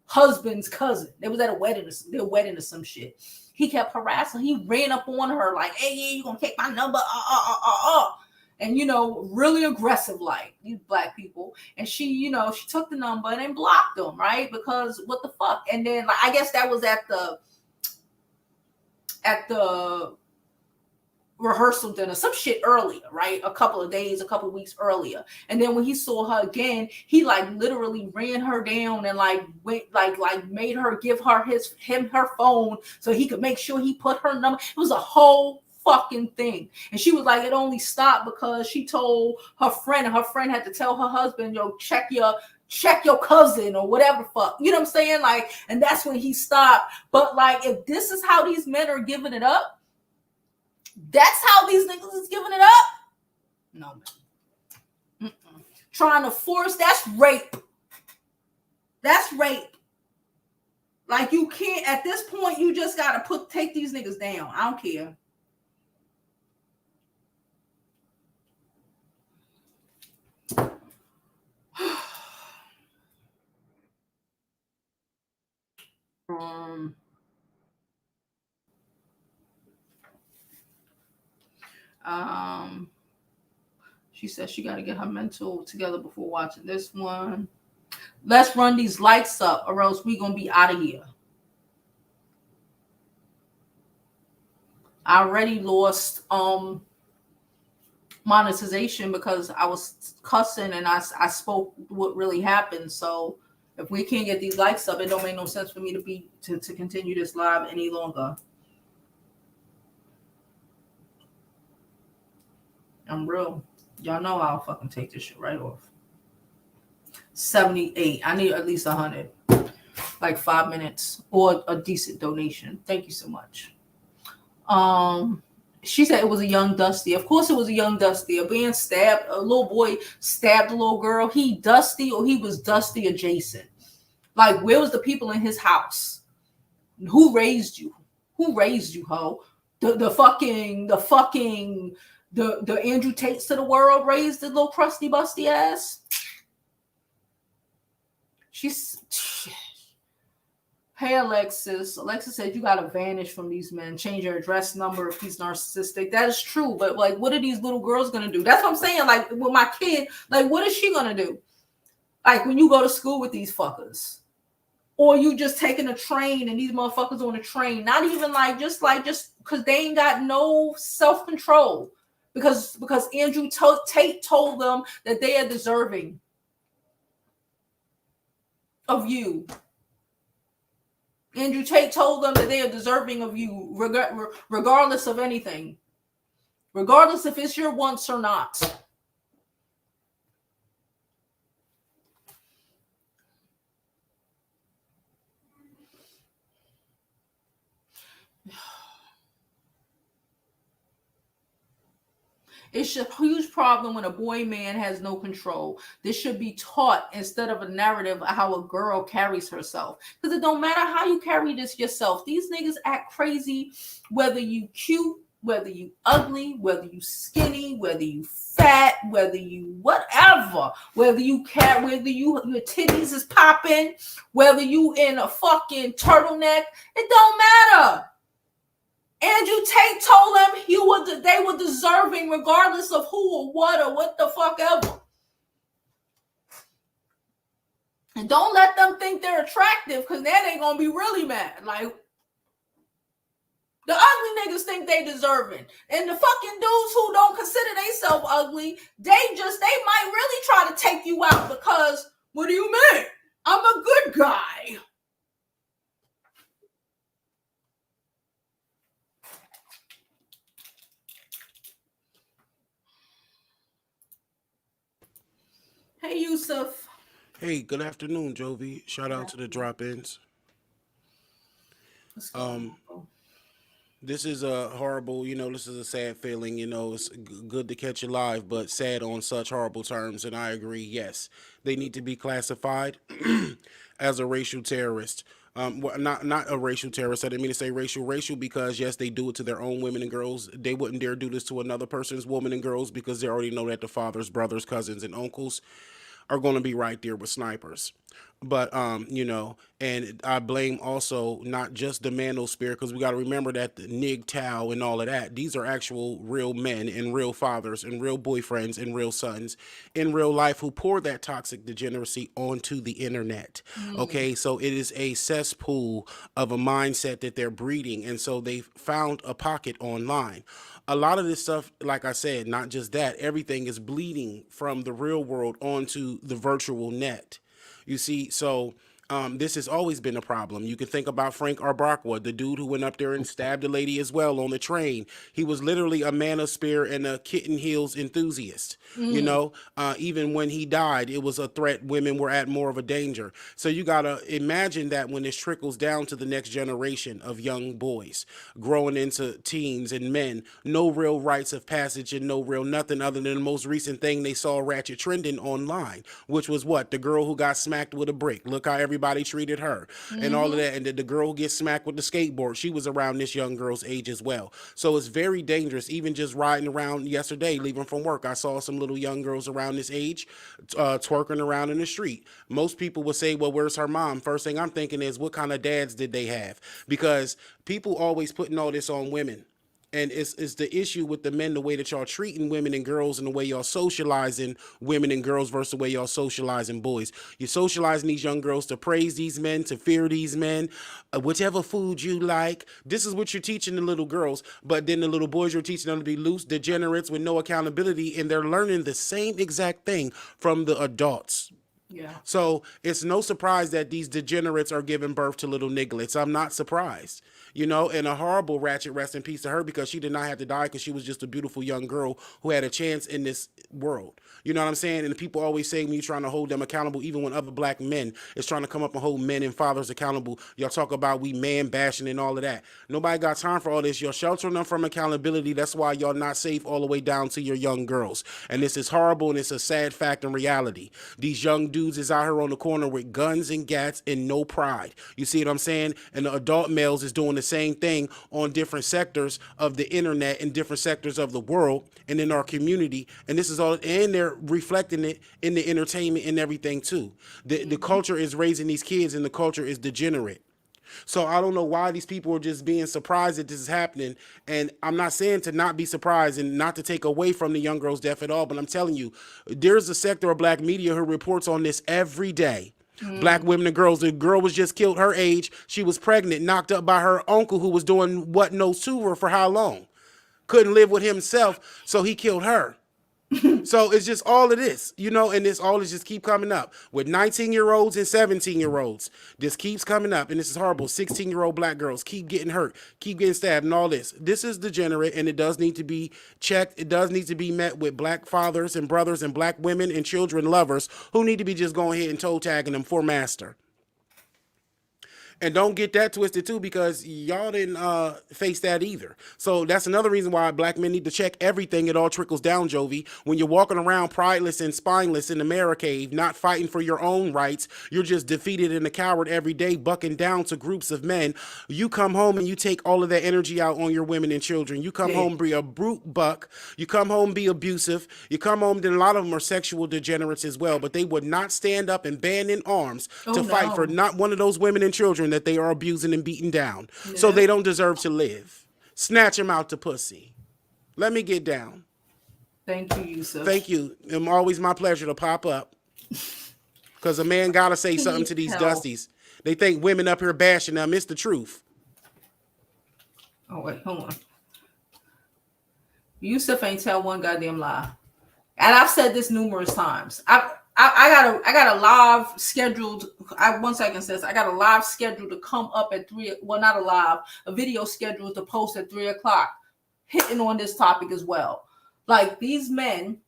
husband's cousin, they was at a wedding or some shit. He kept harassing. He ran up on her like, hey, you gonna take my number? And, really aggressive like these black people. And she, she took the number and then blocked them, right? Because what the fuck? And then I guess that was at the rehearsal dinner, some shit earlier, right? A couple weeks earlier. And then when he saw her again, he like literally ran her down and like went like made her give her her phone so he could make sure he put her number. It was a whole fucking thing. And she was like, it only stopped because she told her friend, and her friend had to tell her husband, check your cousin or whatever fuck. You know what I'm saying? Like, and that's when he stopped. But like, if this is how these men are giving it up, that's how these niggas is giving it up? No, man. Trying to force, that's rape. That's rape. Like, you can't, at this point, you just got to take these niggas down. I don't care. She said she got to get her mental together before watching this one. Let's run these lights up or else we gonna be out of here. I already lost monetization because I was cussing and I spoke what really happened. So if we can't get these likes up, it don't make no sense for me to continue this live any longer. I'm real. Y'all know I'll fucking take this shit right off. 78. I need at least 100. Like 5 minutes or a decent donation. Thank you so much. She said it was a young Dusty. Of course it was a young Dusty. A little boy stabbed a little girl. He Dusty or he was Dusty adjacent. Like, where was the people in his house? Who raised you? Who raised you, ho? The Andrew Tates to the world raised the little crusty busty ass. Hey, Alexis. Alexis said you gotta vanish from these men. Change your address number if he's narcissistic. That is true, but like, what are these little girls gonna do? That's what I'm saying. Like, with my kid, like, what is she gonna do? Like, when you go to school with these fuckers, or you just taking a train and these motherfuckers on a train, not even just because they ain't got no self-control, because Andrew Tate told them that they are deserving of you. Andrew Tate told them that they are deserving of you, regardless of anything, regardless if it's your wants or not. It's a huge problem when a boy man has no control. This should be taught instead of a narrative of how a girl carries herself. Because it don't matter how you carry this yourself. These niggas act crazy, whether you cute, whether you ugly, whether you skinny, whether you fat, whether you whatever, whether your titties is popping, whether you in a fucking turtleneck. It don't matter. Andrew Tate told them they were deserving regardless of who or what the fuck ever. And don't let them think they're attractive, because then they're going to be really mad. Like, the ugly niggas think they deserving. And the fucking dudes who don't consider themselves ugly, they might really try to take you out because, what do you mean? I'm a good guy. Hey, Yusuf. Hey, good afternoon, Jovi. Shout out to the drop-ins. This is a horrible, this is a sad feeling. It's good to catch you live, but sad on such horrible terms. And I agree, yes, they need to be classified as a racial terrorist. Well, not a racial terrorist. I didn't mean to say racial because, yes, they do it to their own women and girls. They wouldn't dare do this to another person's woman and girls because they already know that the fathers, brothers, cousins, and uncles are going to be right there with snipers. But, and I blame also not just the manosphere, because we got to remember that the NIGTOW and all of that, these are actual real men and real fathers and real boyfriends and real sons in real life who pour that toxic degeneracy onto the internet. Okay, so it is a cesspool of a mindset that they're breeding. And so they found a pocket online. A lot of this stuff, like I said, not just that, everything is bleeding from the real world onto the virtual net. You see, so this has always been a problem. You can think about Frank Arbrockwood, the dude who went up there and stabbed a lady as well on the train. He was literally a manosphere and a kitten heels enthusiast. Even when he died, it was a threat. Women were at more of a danger. So you got to imagine that when this trickles down to the next generation of young boys growing into teens and men, no real rites of passage and no real nothing other than the most recent thing they saw ratchet trending online, which was what? The girl who got smacked with a brick. Look how everybody treated her and all of that. And the girl who gets smacked with the skateboard, she was around this young girl's age as well. So it's very dangerous. Even just riding around yesterday, leaving from work, I saw some little young girls around this age twerking around in the street. Most people would say, well, where's her mom? First thing I'm thinking is, what kind of dads did they have? Because people always putting all this on women. And it's the issue with the men, the way that y'all treating women and girls and the way y'all socializing women and girls versus the way y'all socializing boys. You're socializing these young girls to praise these men, to fear these men, whichever food you like. This is what you're teaching the little girls. But then the little boys, you're teaching them to be loose degenerates with no accountability. And they're learning the same exact thing from the adults. Yeah. So it's no surprise that these degenerates are giving birth to little nigglets. I'm not surprised. You know, and a horrible ratchet, rest in peace to her, because she did not have to die, because she was just a beautiful young girl who had a chance in this world. You know what I'm saying? And people always say when you're trying to hold them accountable, even when other black men is trying to come up and hold men and fathers accountable, y'all talk about we man bashing and all of that. Nobody got time for all this. You're sheltering them from accountability. That's why y'all not safe all the way down to your young girls. And this is horrible, and it's a sad fact and reality. These young dudes is out here on the corner with guns and gats and no pride. You see what I'm saying? And the adult males is doing the same thing on different sectors of the internet and different sectors of the world and in our community. And this is all, and they're reflecting it in the entertainment and everything too. The culture is raising these kids, and the culture is degenerate. So I don't know why these people are just being surprised that this is happening. And I'm not saying to not be surprised and not to take away from the young girl's death at all, but I'm telling you, there's a sector of black media who reports on this every day. Black women and girls. The girl was just killed her age. She was pregnant, knocked up by her uncle who was doing what knows to her for how long. Couldn't live with himself, so he killed her. So it's just all of this, you know, and this all is just keep coming up with 19-year-olds and 17-year-olds. This keeps coming up, and this is horrible. 16-year-old black girls keep getting hurt, keep getting stabbed, and all this. This is degenerate, and it does need to be checked. It does need to be met with black fathers and brothers and black women and children lovers who need to be just going ahead and toe tagging them for master. And don't get that twisted too, because y'all didn't face that either. So that's another reason why black men need to check everything. It all trickles down, Jovi. When you're walking around prideless and spineless in the Mara cave, not fighting for your own rights, you're just defeated and a coward every day, bucking down to groups of men. You come home and you take all of that energy out on your women and children. You come home, be a brute buck. You come home, be abusive. You come home, then a lot of them are sexual degenerates as well, but they would not stand up and band in arms to fight for not one of those women and children that they are abusing and beating down. Yeah. So they don't deserve to live. Snatch them out to pussy. Let me get down. Thank you, Yusuf. Thank you. It's always my pleasure to pop up. Because a man got to say something to these dusties. They think women up here bashing them. It's the truth. Oh, wait, hold on. Yusuf ain't tell one goddamn lie. And I've said this numerous times. I got a live scheduled. One second, sis. I got a live scheduled to come up at 3. Well, not a live, a video scheduled to post at 3:00, hitting on this topic as well. Like these men,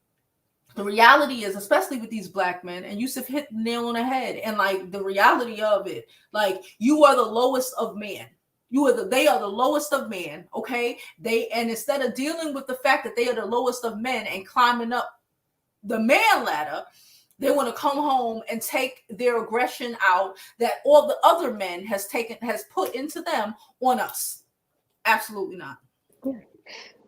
the reality is, especially with these black men, and Yusuf hit the nail on the head. And like the reality of it, like you are the lowest of men. They are the lowest of men. Okay, and instead of dealing with the fact that they are the lowest of men and climbing up the man ladder, they want to come home and take their aggression out that all the other men has put into them on us. Absolutely not.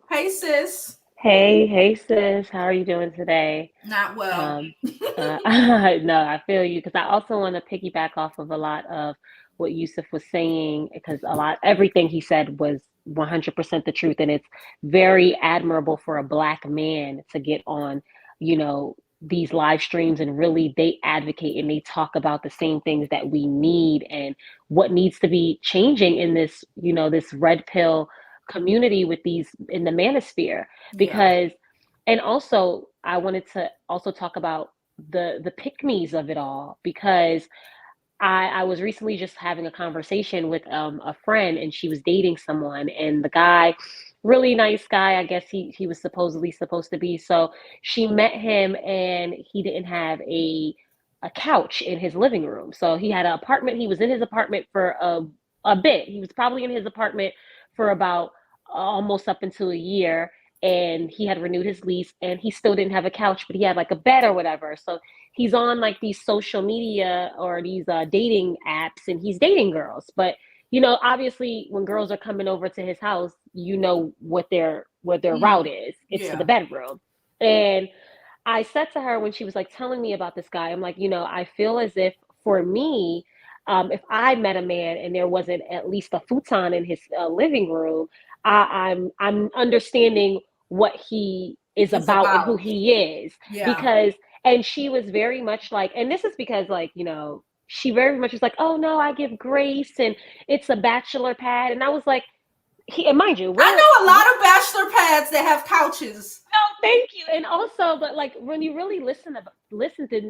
Hey, sis. Hey, sis. How are you doing today? Not well. No, I feel you, because I also want to piggyback off of a lot of what Yusuf was saying, because everything he said was 100% the truth, and it's very admirable for a black man to get on, these live streams and really they advocate and they talk about the same things that we need and what needs to be changing in this, this red pill community with these in the manosphere. Because, and also I wanted to also talk about the pick-me's of it all, because I was recently just having a conversation with a friend, and she was dating someone, and the guy, really nice guy, I guess he was supposedly supposed to be. So she met him, and he didn't have a couch in his living room. So he had an apartment. He was in his apartment for a bit. He was probably in his apartment for about almost up until a year, and he had renewed his lease, and he still didn't have a couch, but he had like a bed or whatever. So he's on like these social media or these dating apps, and he's dating girls. But obviously when girls are coming over to his house, what their route is. It's to the bedroom. And I said to her when she was like telling me about this guy, I'm like, I feel as if for me, if I met a man and there wasn't at least a futon in his living room, I'm understanding what he is about and who he is. Because, and she was very much like, and this is because like, you know, she very much was like, oh no, I give grace and it's a bachelor pad. And I was like, and mind you, I know a lot of bachelor pads that have couches. No, thank you. And also, but like when you really listen to,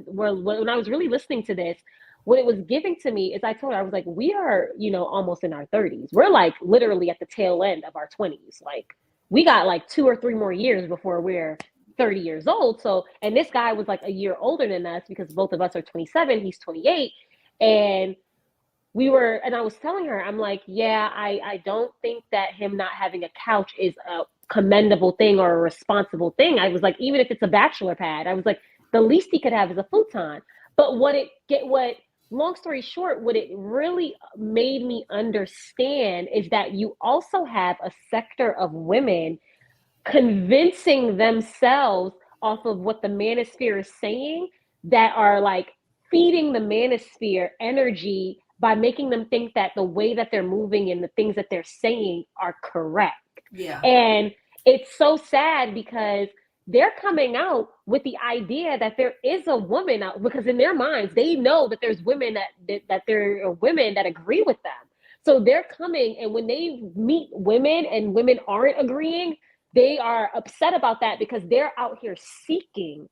when I was really listening to this, what it was giving to me is I told her, I was like, we are, you know, almost in our 30s. We're like literally at the tail end of our 20s. Like we got like 2 or 3 more years before we're 30 years old. So, and this guy was like a year older than us because both of us are 27, he's 28. And I was telling her, I'm like, yeah, I don't think that him not having a couch is a commendable thing or a responsible thing. I was like, even if it's a bachelor pad, I was like, the least he could have is a futon. But long story short, what it really made me understand is that you also have a sector of women convincing themselves off of what the manosphere is saying that are like feeding the manosphere energy by making them think that the way that they're moving and the things that they're saying are correct. Yeah. And it's so sad because they're coming out with the idea that there is a woman out, because in their minds, they know that there's women that there are women that agree with them. So they're coming, and when they meet women and women aren't agreeing, they are upset about that because they're out here seeking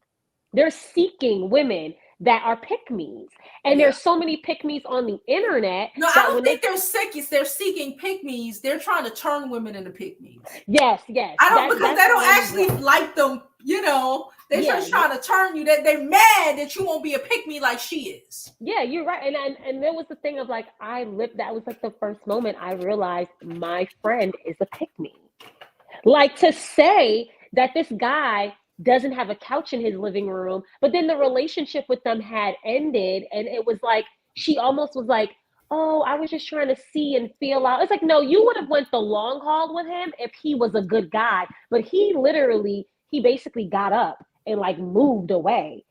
women that are pick-me's. And there's so many pick-me's on the internet. No, I don't think they're seeking pick-me's. They're trying to turn women into pick-me's. Yes. I don't, because they don't actually like them, you know. They're just trying to turn you. They're mad that you won't be a pick-me like she is. Yeah, you're right. And there was the thing of like, that was like the first moment I realized my friend is a pick-me. Like, to say that this guy doesn't have a couch in his living room, but then the relationship with them had ended, and it was like she almost was like, oh, I was just trying to see and feel out. It's like, no, you would have went the long haul with him if he was a good guy, but he basically got up and like moved away.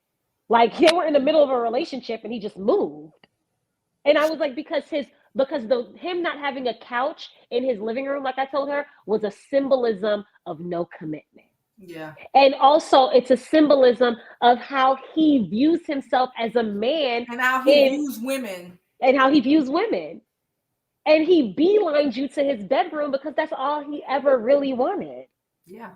Like they were in the middle of a relationship and he just moved. And I was like, because him not having a couch in his living room, like I told her, was a symbolism of no commitment. Yeah. And also it's a symbolism of how he views himself as a man. And how he views women. And how he views women. And he beelines you to his bedroom because that's all he ever really wanted. Yeah.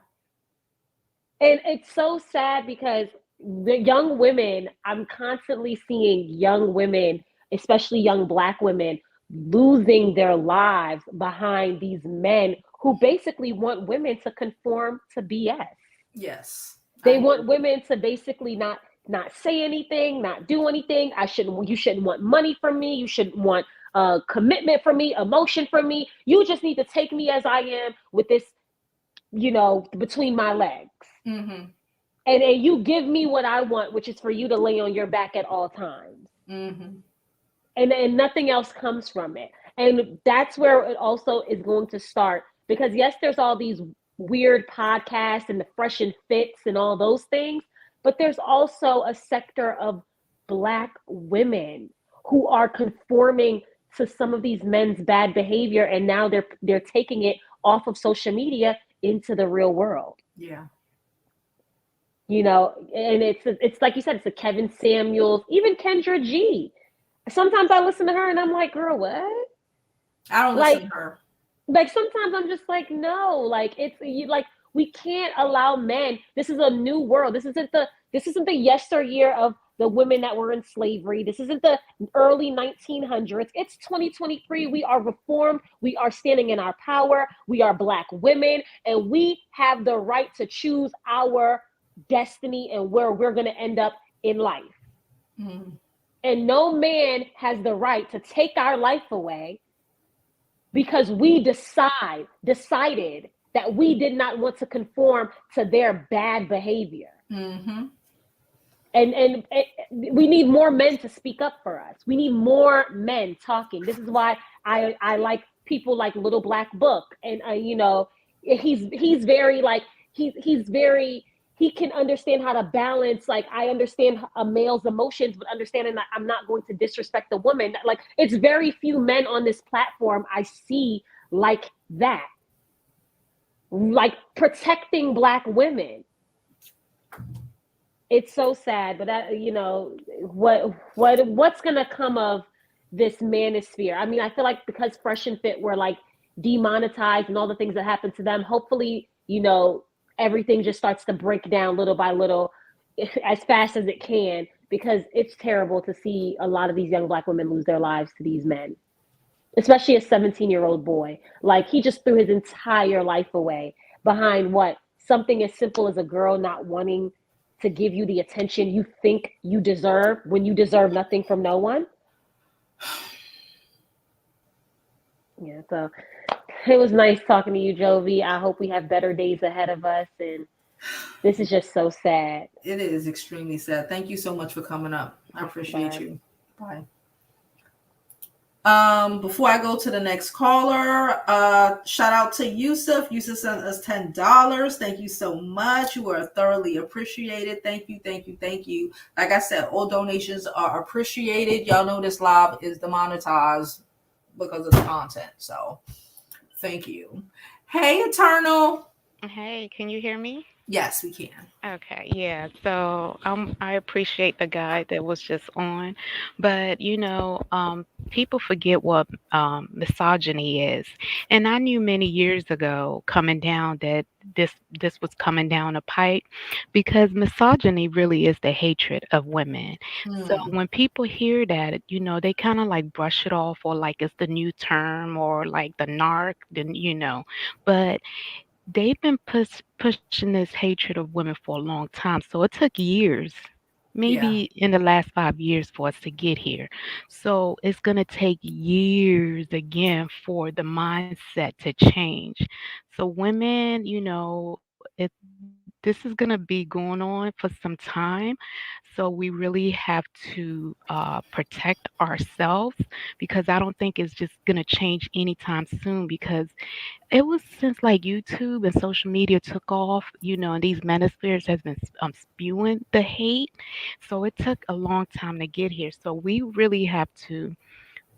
And it's so sad because the young women, I'm constantly seeing young women, especially young Black women, losing their lives behind these men who basically want women to conform to BS. Yes. They want women to basically not say anything, not do anything. You shouldn't want money from me. You shouldn't want commitment from me, emotion from me. You just need to take me as I am with this, you know, between my legs. Mm-hmm. And you give me what I want, which is for you to lay on your back at all times. Mm-hmm. And nothing else comes from it. And that's where it also is going to start. Because yes, there's all these weird podcasts and the Fresh and Fits and all those things, but there's also a sector of Black women who are conforming to some of these men's bad behavior, and now they're taking it off of social media into the real world. Yeah. You know, and it's like you said, it's a Kevin Samuels, even Kendra G. Sometimes I listen to her and I'm like, girl, what? I don't listen to her. Like sometimes I'm just like, no, like we can't allow men. This is a new world. This isn't the yesteryear of the women that were in slavery. This isn't the early 1900s. It's 2023. We are reformed. We are standing in our power. We are Black women, and we have the right to choose our destiny and where we're going to end up in life. Mm-hmm. And no man has the right to take our life away because we decided that we did not want to conform to their bad behavior. Mm-hmm. And we need more men to speak up for us. We need more men talking. This is why I like people like Little Black Book. And, you know, he's very like, he can understand how to balance. Like, I understand a male's emotions, but understanding that I'm not going to disrespect the woman. Like, it's very few men on this platform I see like that. like protecting Black women. It's so sad, but that, you know, what's gonna come of this manosphere? I mean, I feel like because Fresh and Fit were like demonetized and all the things that happened to them, hopefully, you know, everything just starts to break down little by little as fast as it can, because it's terrible to see a lot of these young Black women lose their lives to these men, especially a 17-year-old boy. Like, he just threw his entire life away behind what? Something as simple as a girl not wanting to give you the attention you think you deserve when you deserve nothing from no one. Yeah, so it was nice talking to you, Jovi. I hope we have better days ahead of us. And this is just so sad. It is extremely sad. Thank you so much for coming up. I appreciate you. Bye. Before I go to the next caller, shout out to Yusuf. Yusuf sent us $10. Thank you so much. You are thoroughly appreciated. Thank you, thank you, thank you. Like I said, all donations are appreciated. Y'all know this live is demonetized because of the content. So thank you. Hey, Eternal. Hey, can you hear me? Yes, we can. Okay, yeah. So I appreciate the guy that was just on, but people forget what misogyny is, and I knew many years ago coming down that this was coming down a pipe, because misogyny really is the hatred of women. So when people hear that, they kind of like brush it off, or like it's the new term, or like the narc, then but they've been pushing this hatred of women for a long time. So it took years, maybe in the last 5 years, for us to get here. So it's going to take years again for the mindset to change. So women, this is going to be going on for some time. So we really have to protect ourselves, because I don't think it's just going to change anytime soon, because it was since like YouTube and social media took off, and these manospheres has been spewing the hate. So it took a long time to get here. So we really have to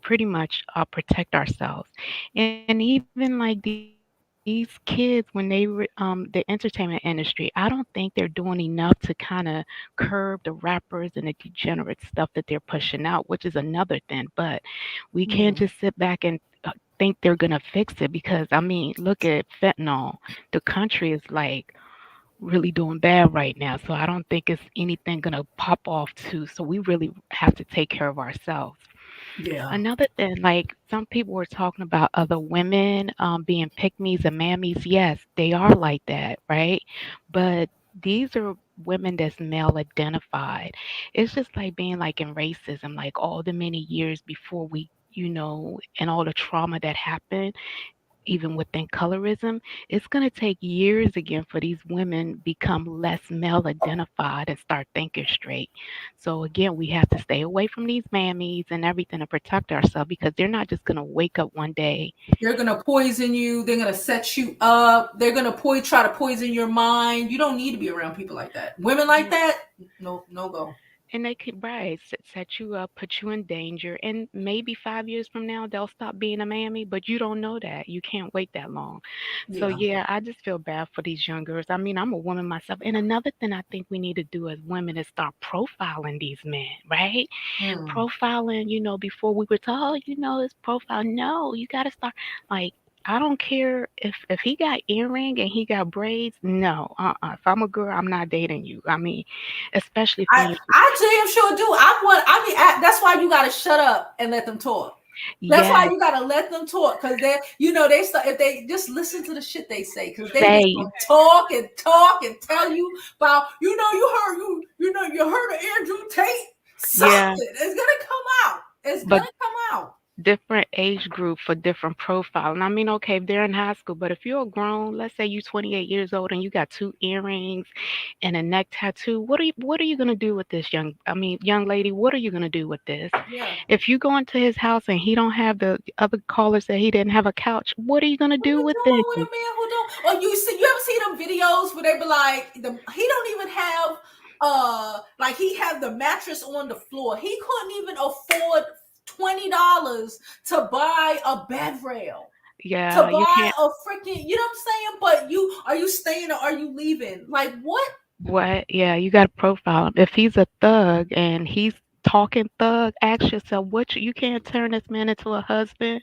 pretty much protect ourselves. And even like these kids, when they were the entertainment industry, I don't think they're doing enough to kind of curb the rappers and the degenerate stuff that they're pushing out, which is another thing. But we can't just sit back and think they're gonna fix it, because I mean, look at fentanyl. The country is like really doing bad right now. So I don't think it's anything gonna pop off too. So we really have to take care of ourselves. Yeah. Another thing, like some people were talking about other women being pick me's and mammies. Yes, they are like that, right? But these are women that's male identified. It's just like being like in racism, like all the many years before we, and all the trauma that happened, even within colorism, it's going to take years again for these women become less male identified and start thinking straight. So again, we have to stay away from these mammies and everything to protect ourselves, because they're not just going to wake up one day. They're going to poison you. They're going to set you up. They're going to try to poison your mind. You don't need to be around people like that. Women like that, no go. And they could, right, set you up, put you in danger. And maybe 5 years from now, they'll stop being a mammy, but you don't know that. You can't wait that long. So, yeah, I just feel bad for these young girls. I mean, I'm a woman myself. And another thing I think we need to do as women is start profiling these men, right? Profiling, before we were told, it's profile. No, you got to start, like, I don't care if he got earring and he got braids. No, If I'm a girl, I'm not dating you. I mean, especially if I damn sure do. That's why you gotta shut up and let them talk. That's why you gotta let them talk, because if they just listen to the shit they say, because they just talk and tell you about you heard of Andrew Tate. Something it's gonna come out. It's gonna come out. Different age group for different profile. And I mean, okay, if they're in high school, but if you're grown, let's say you're 28 years old and you got 2 earrings and a neck tattoo, what are you gonna do with this young lady? What are you gonna do with this? Yeah. If you go into his house and he don't have, the other callers that he didn't have a couch, what are you gonna do with this? With a man who don't? Or you ever see them videos where they be like, he don't even have like he had the mattress on the floor. He couldn't even afford $20 to buy a bed rail. Yeah, you buy can't. a freaking, you know what I'm saying? But are you staying or are you leaving? Like what? What? Yeah, you got to profile him. If he's a thug and he's talking thug, ask yourself, you can't turn this man into a husband.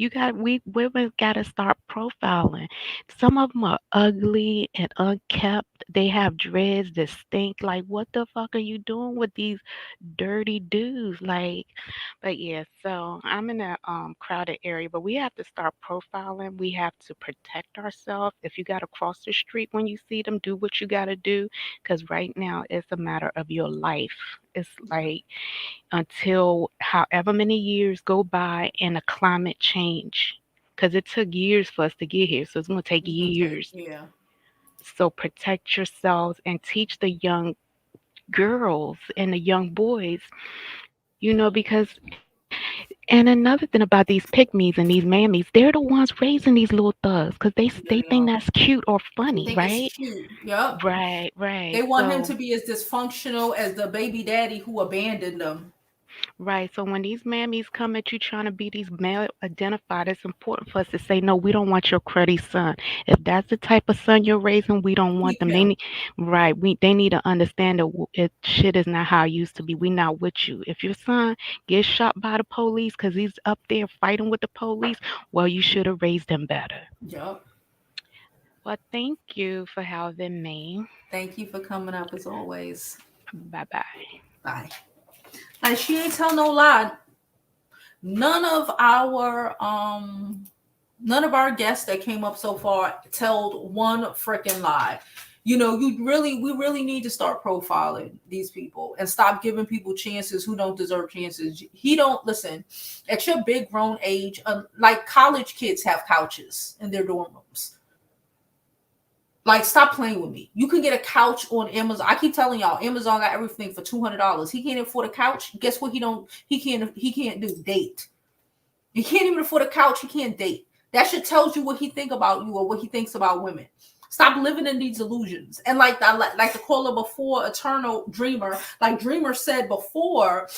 We women got to start profiling. Some of them are ugly and unkept. They have dreads that stink. Like, what the fuck are you doing with these dirty dudes? Like, but yeah, so I'm in a crowded area, but we have to start profiling. We have to protect ourselves. If you got to cross the street when you see them, do what you got to do, because right now it's a matter of your life. It's like until however many years go by and a climate change, because it took years for us to get here, so it's going to take It's gonna take, years. yeah. So protect yourselves and teach the young girls and the young boys, because and another thing about these pygmies and these mammies, they're the ones raising these little thugs because Yeah, they they think are. that's cute or They funny, think it's right? cute. Yep. Right. They want him So to be as dysfunctional as the baby daddy who abandoned them. right. So when these mammies come at you trying to be these male identified, it's important for us to say, no, we don't want your cruddy son. If that's the type of son you're raising, we don't want Keep them. him. They need to understand that shit is not how it used to be. We not with you. If your son gets shot by the police because he's up there fighting with the police, well, you should have raised him better. Yep. Well, thank you for having me. Thank you for coming up as always. Bye bye. Bye. And she ain't tell no lie. None of our none of our guests that came up so far told one freaking lie. We really need to start profiling these people and stop giving people chances who don't deserve chances. He don't listen. At your big grown age, like college kids have couches in their dorm rooms. Like, stop playing with me. You can get a couch on Amazon. I keep telling y'all, Amazon got everything for $200. He can't afford a couch. Guess what? He can't do date. He can't even afford a couch. He can't date. That should tells you what he think about you or what he thinks about women. Stop living in these illusions. And like the caller before, eternal dreamer, like Dreamer said before,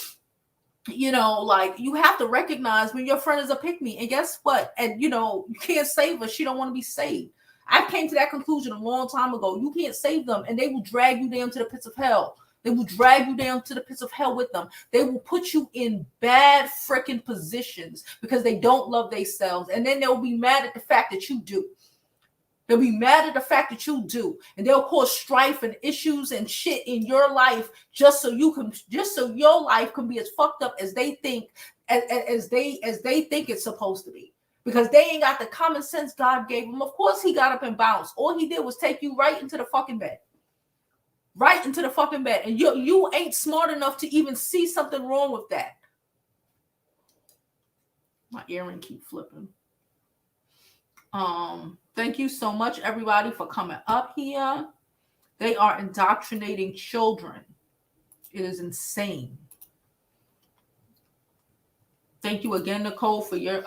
like you have to recognize when your friend is a pick me. And guess what? And you can't save her. She don't want to be saved. I came to that conclusion a long time ago. You can't save them, and they will drag you down to the pits of hell. They will drag you down to the pits of hell with them. They will put you in bad freaking positions because they don't love themselves. And then they'll be mad at the fact that you do. They'll be mad at the fact that you do. And they'll cause strife and issues and shit in your life just so your life can be as fucked up as they think, as they think it's supposed to be. Because they ain't got the common sense God gave them. Of course he got up and bounced. All he did was take you right into the fucking bed. Right into the fucking bed. And you ain't smart enough to even see something wrong with that. My earring keep flipping. Thank you so much, everybody, for coming up here. They are indoctrinating children. It is insane. Thank you again, Nicole, for your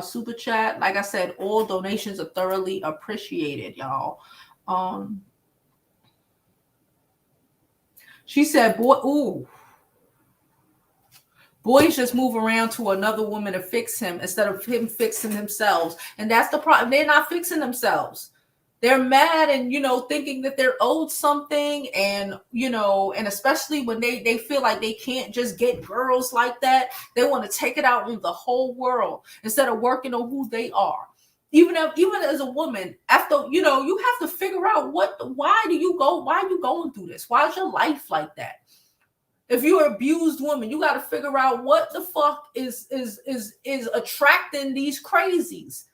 super chat. Like I said, all donations are thoroughly appreciated, y'all. She said, boys just move around to another woman to fix him instead of him fixing themselves. And that's the problem. They're not fixing themselves. They're mad and, thinking that they're owed something. And, and especially when they feel like they can't just get girls like that. They want to take it out on the whole world instead of working on who they are. Even as a woman, after, you have to figure out why are you going through this? Why is your life like that? If you're an abused woman, you got to figure out what the fuck is attracting these crazies.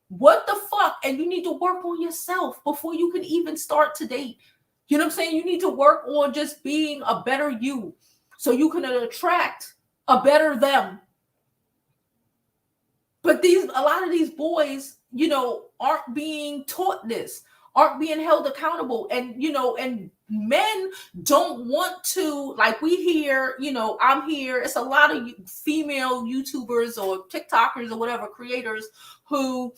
What the fuck? And you need to work on yourself before you can even start to date. You know what I'm saying? You need to work on just being a better you so you can attract a better them. But a lot of these boys, aren't being taught this, aren't being held accountable. And, and men don't want to, like we hear, I'm here. It's a lot of female YouTubers or TikTokers or whatever creators who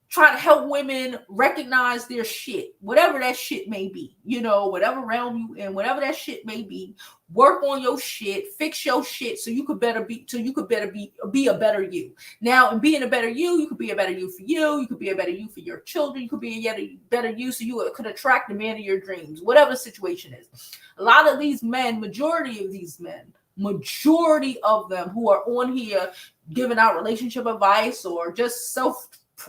try to help women recognize their shit, whatever that shit may be, whatever realm you in, whatever that shit may be. work on your shit, fix your shit, so you could be a better you. Now, in being a better you could be a better you for you. You could be a better you for your children. You could be a better you so you could attract the man of your dreams, whatever the situation is. A lot of these men, majority of them who are on here giving out relationship advice or just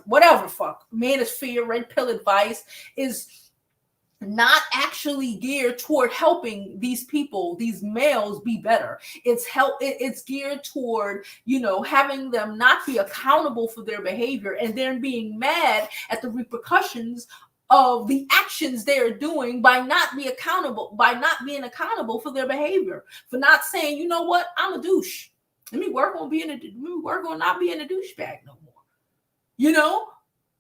whatever fuck manosphere, red pill advice is not actually geared toward helping these people, these males, be better. It's geared toward, having them not be accountable for their behavior and then being mad at the repercussions of the actions they're doing by not being accountable for their behavior, for not saying, you know what, I'm a douche. Let me work on not being a douchebag no more.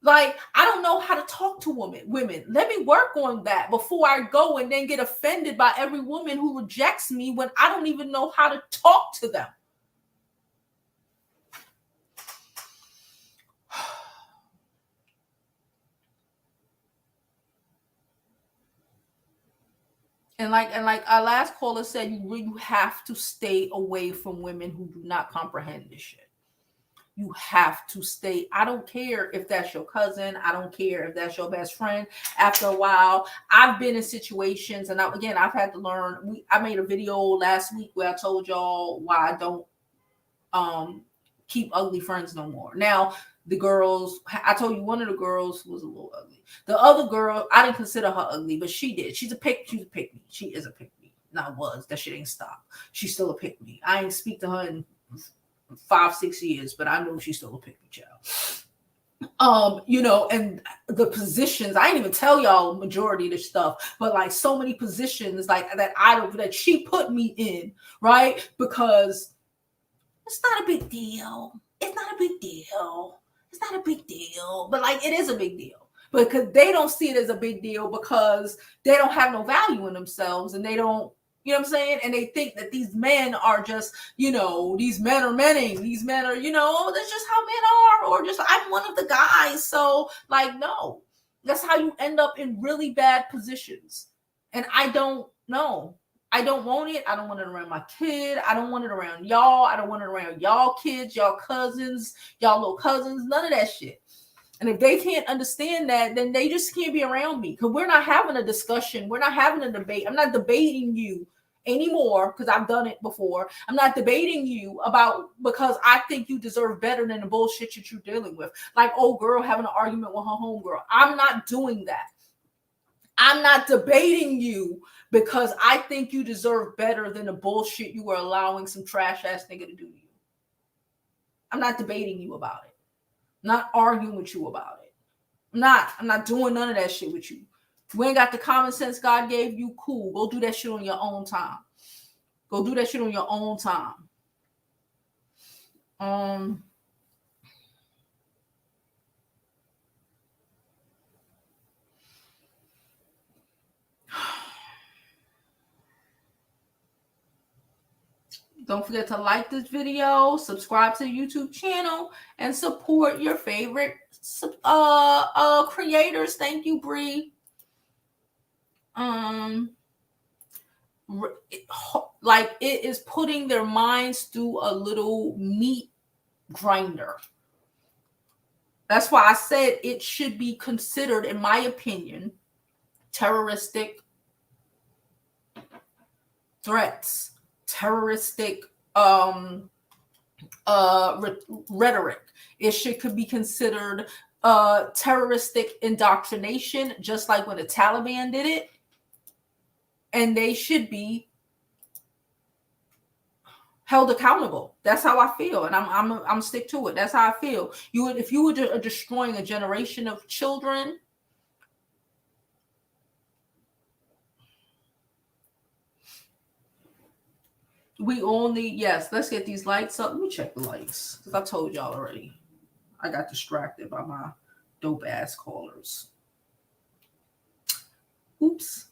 Like, I don't know how to talk to women. Let me work on that before I go and then get offended by every woman who rejects me when I don't even know how to talk to them. And like our last caller said, you have to stay away from women who do not comprehend this shit. You have to stay. I don't care if that's your cousin. I don't care if that's your best friend. After a while, I've been in situations, and I've had to learn. I made a video last week where I told y'all why I don't keep ugly friends no more. Now, the girls, I told you one of the girls was a little ugly. The other girl, I didn't consider her ugly, but she did. She's a pick me. She is a pick me. Not was. That shit ain't stopped. She's still a pick me. I ain't speak to her in 5-6 years, but I know she's still a pick me child. And the positions, I didn't even tell y'all majority of this stuff, but like so many positions like that she put me in, right? Because it's not a big deal. It's not a big deal. It's not a big deal. But like, it is a big deal because they don't see it as a big deal because they don't have no value in themselves and they don't, you know what I'm saying? And they think that these men are just, these men are menning. These men are, that's just how men are, or just I'm one of the guys. So like, no, that's how you end up in really bad positions. And I don't know. I don't want it. I don't want it around my kid. I don't want it around y'all. I don't want it around y'all kids, y'all cousins, y'all little cousins, none of that shit. And if they can't understand that, then they just can't be around me because we're not having a discussion. We're not having a debate. I'm not debating you anymore because I've done it before. I'm not debating you because I think you deserve better than the bullshit that you're dealing with. Like old girl having an argument with her homegirl. I'm not doing that. I'm not debating you because I think you deserve better than the bullshit you were allowing some trash ass nigga to do to you. I'm not debating you about it. I'm not arguing with you about it. I'm not doing none of that shit with you. You ain't got the common sense God gave you, cool. Go do that shit on your own time. Go do that shit on your own time. Don't forget to like this video, subscribe to the YouTube channel, and support your favorite creators. Thank you, Bree. Like it is putting their minds through a little meat grinder. That's why I said it should be considered, in my opinion, terroristic threats, terroristic rhetoric. It could be considered terroristic indoctrination, just like when the Taliban did it. And they should be held accountable. That's how I feel, and I'm stick to it. That's how I feel. If you were destroying a generation of children, we all need. Yes, let's get these lights up. Let me check the lights because I told y'all already. I got distracted by my dope ass callers. Oops.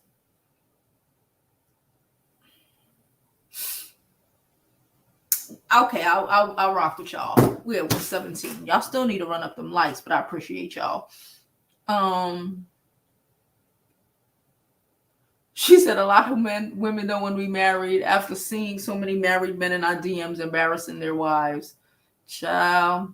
Okay, I'll rock with y'all. We're at 117. Y'all still need to run up them lights, but I appreciate y'all. She said a lot of women don't want to be married after seeing so many married men in our DMs embarrassing their wives. Child.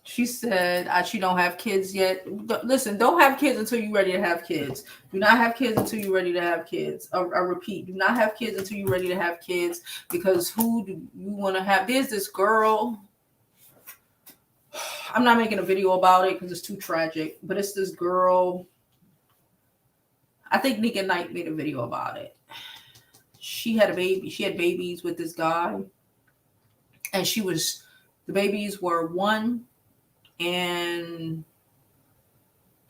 She said she don't have kids yet. Listen, don't have kids until you're ready to have kids. Do not have kids until you're ready to have kids. I repeat, do not have kids until you're ready to have kids, because who do you want to have? There's this girl. I'm not making a video about it because it's too tragic, but it's this girl. I think Nika Knight made a video about it. She had a baby. She had babies with this guy, and the babies were 1 and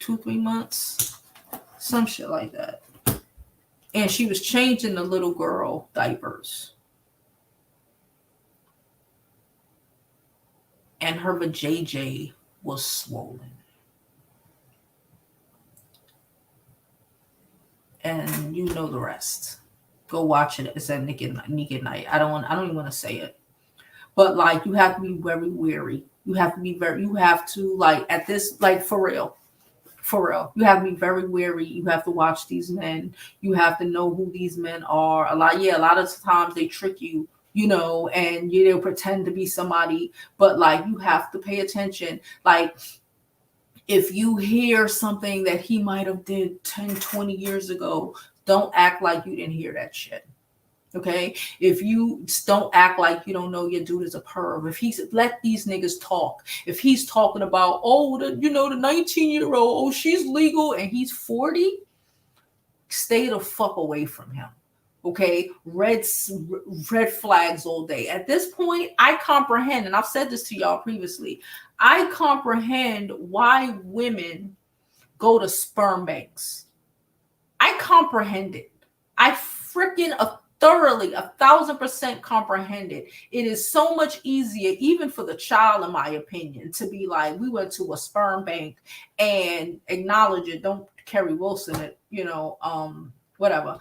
2-3 months, some shit like that. And she was changing the little girl diapers. And her vajayjay was swollen. And you know the rest. Go watch it. It's at Nick at Night. I don't even want to say it. But like, you have to be very wary. You have to like, at this, like, for real, you have to be very wary. You have to watch these men. You have to know who these men are. A lot of times they trick you, and they'll pretend to be somebody, but like, you have to pay attention. Like, if you hear something that he might have did 10, 20 years ago, don't act like you didn't hear that shit. Okay, if you don't act like you don't know your dude is a perv. If let these niggas talk. If he's talking about, the 19-year-old, she's legal and he's 40, stay the fuck away from him. Okay, red flags all day. At this point, I comprehend, and I've said this to y'all previously, I comprehend why women go to sperm banks. I comprehend it. I freaking thoroughly 1,000% comprehend it. It is so much easier, even for the child, in my opinion, to be like, we went to a sperm bank and acknowledge it. Don't Kerry Wilson it, whatever.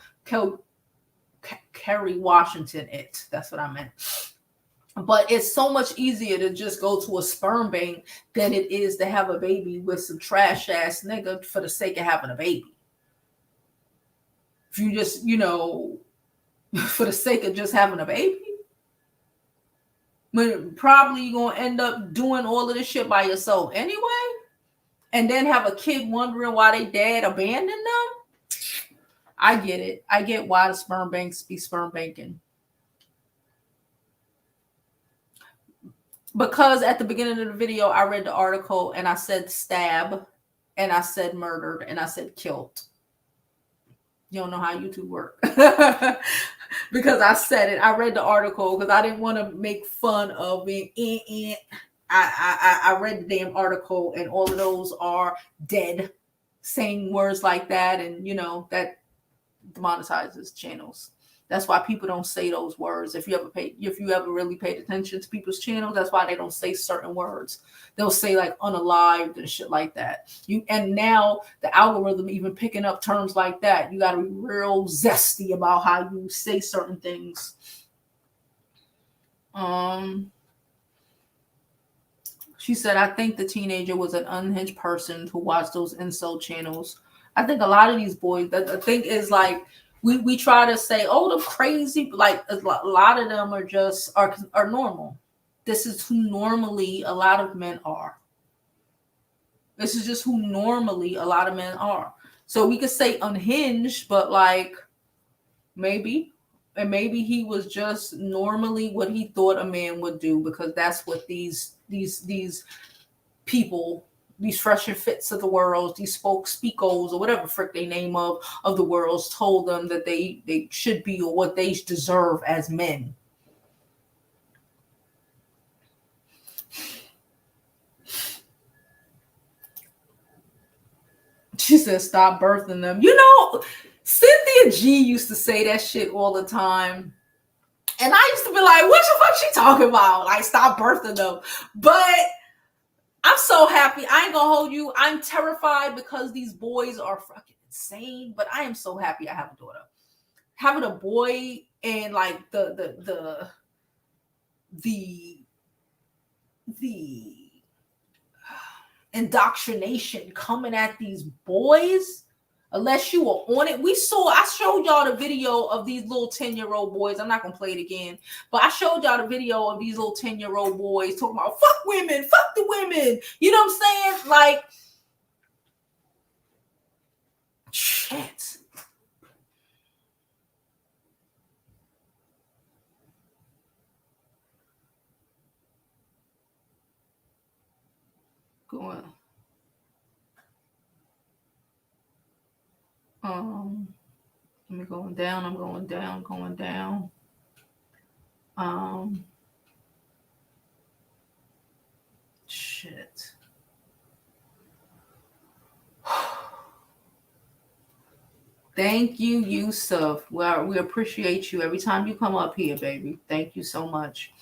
Kerry Washington it. That's what I meant. But it's so much easier to just go to a sperm bank than it is to have a baby with some trash ass nigga for the sake of having a baby. If you just, for the sake of just having a baby, when probably you're going to end up doing all of this shit by yourself anyway, and then have a kid wondering why they dad abandoned them. I get it. I get why the sperm banks be sperm banking. Because at the beginning of the video, I read the article and I said stab, and I said murdered, and I said killed. You don't know how YouTube works. Because I said it. I read the article because I didn't want to make fun of being I read the damn article, and all of those are dead, saying words like that, and that demonetizes channels. That's why people don't say those words. If you ever really paid attention to people's channels, that's why they don't say certain words. They'll say like unalived and shit like that. And now the algorithm even picking up terms like that. You got to be real zesty about how you say certain things. She said, I think the teenager was an unhinged person who watched those incel channels. I think a lot of these boys, the thing is like, we try to say, the crazy, like a lot of them are normal. This is who normally a lot of men are. This is just who normally a lot of men are. So we could say unhinged, but like maybe he was just normally what he thought a man would do, because that's what these people, these fresh and fits of the world, these speakos or whatever frick they name of the worlds, told them that they should be, or what they deserve as men. She said, stop birthing them. Cynthia G used to say that shit all the time. And I used to be like, what the fuck she talking about? Like, stop birthing them. But I'm so happy. I ain't gonna hold you. I'm terrified because these boys are fucking insane. But I am so happy I have a daughter. Having a boy and like the indoctrination coming at these boys. Unless you were on it. I showed y'all the video of these little 10-year-old boys. I'm not going to play it again. But I showed y'all the video of these little 10-year-old boys talking about fuck women, fuck the women. You know what I'm saying? Like, shit. Going. Let me going down. I'm going down. Shit. Thank you, Yusuf. Well, we appreciate you every time you come up here, baby. Thank you so much.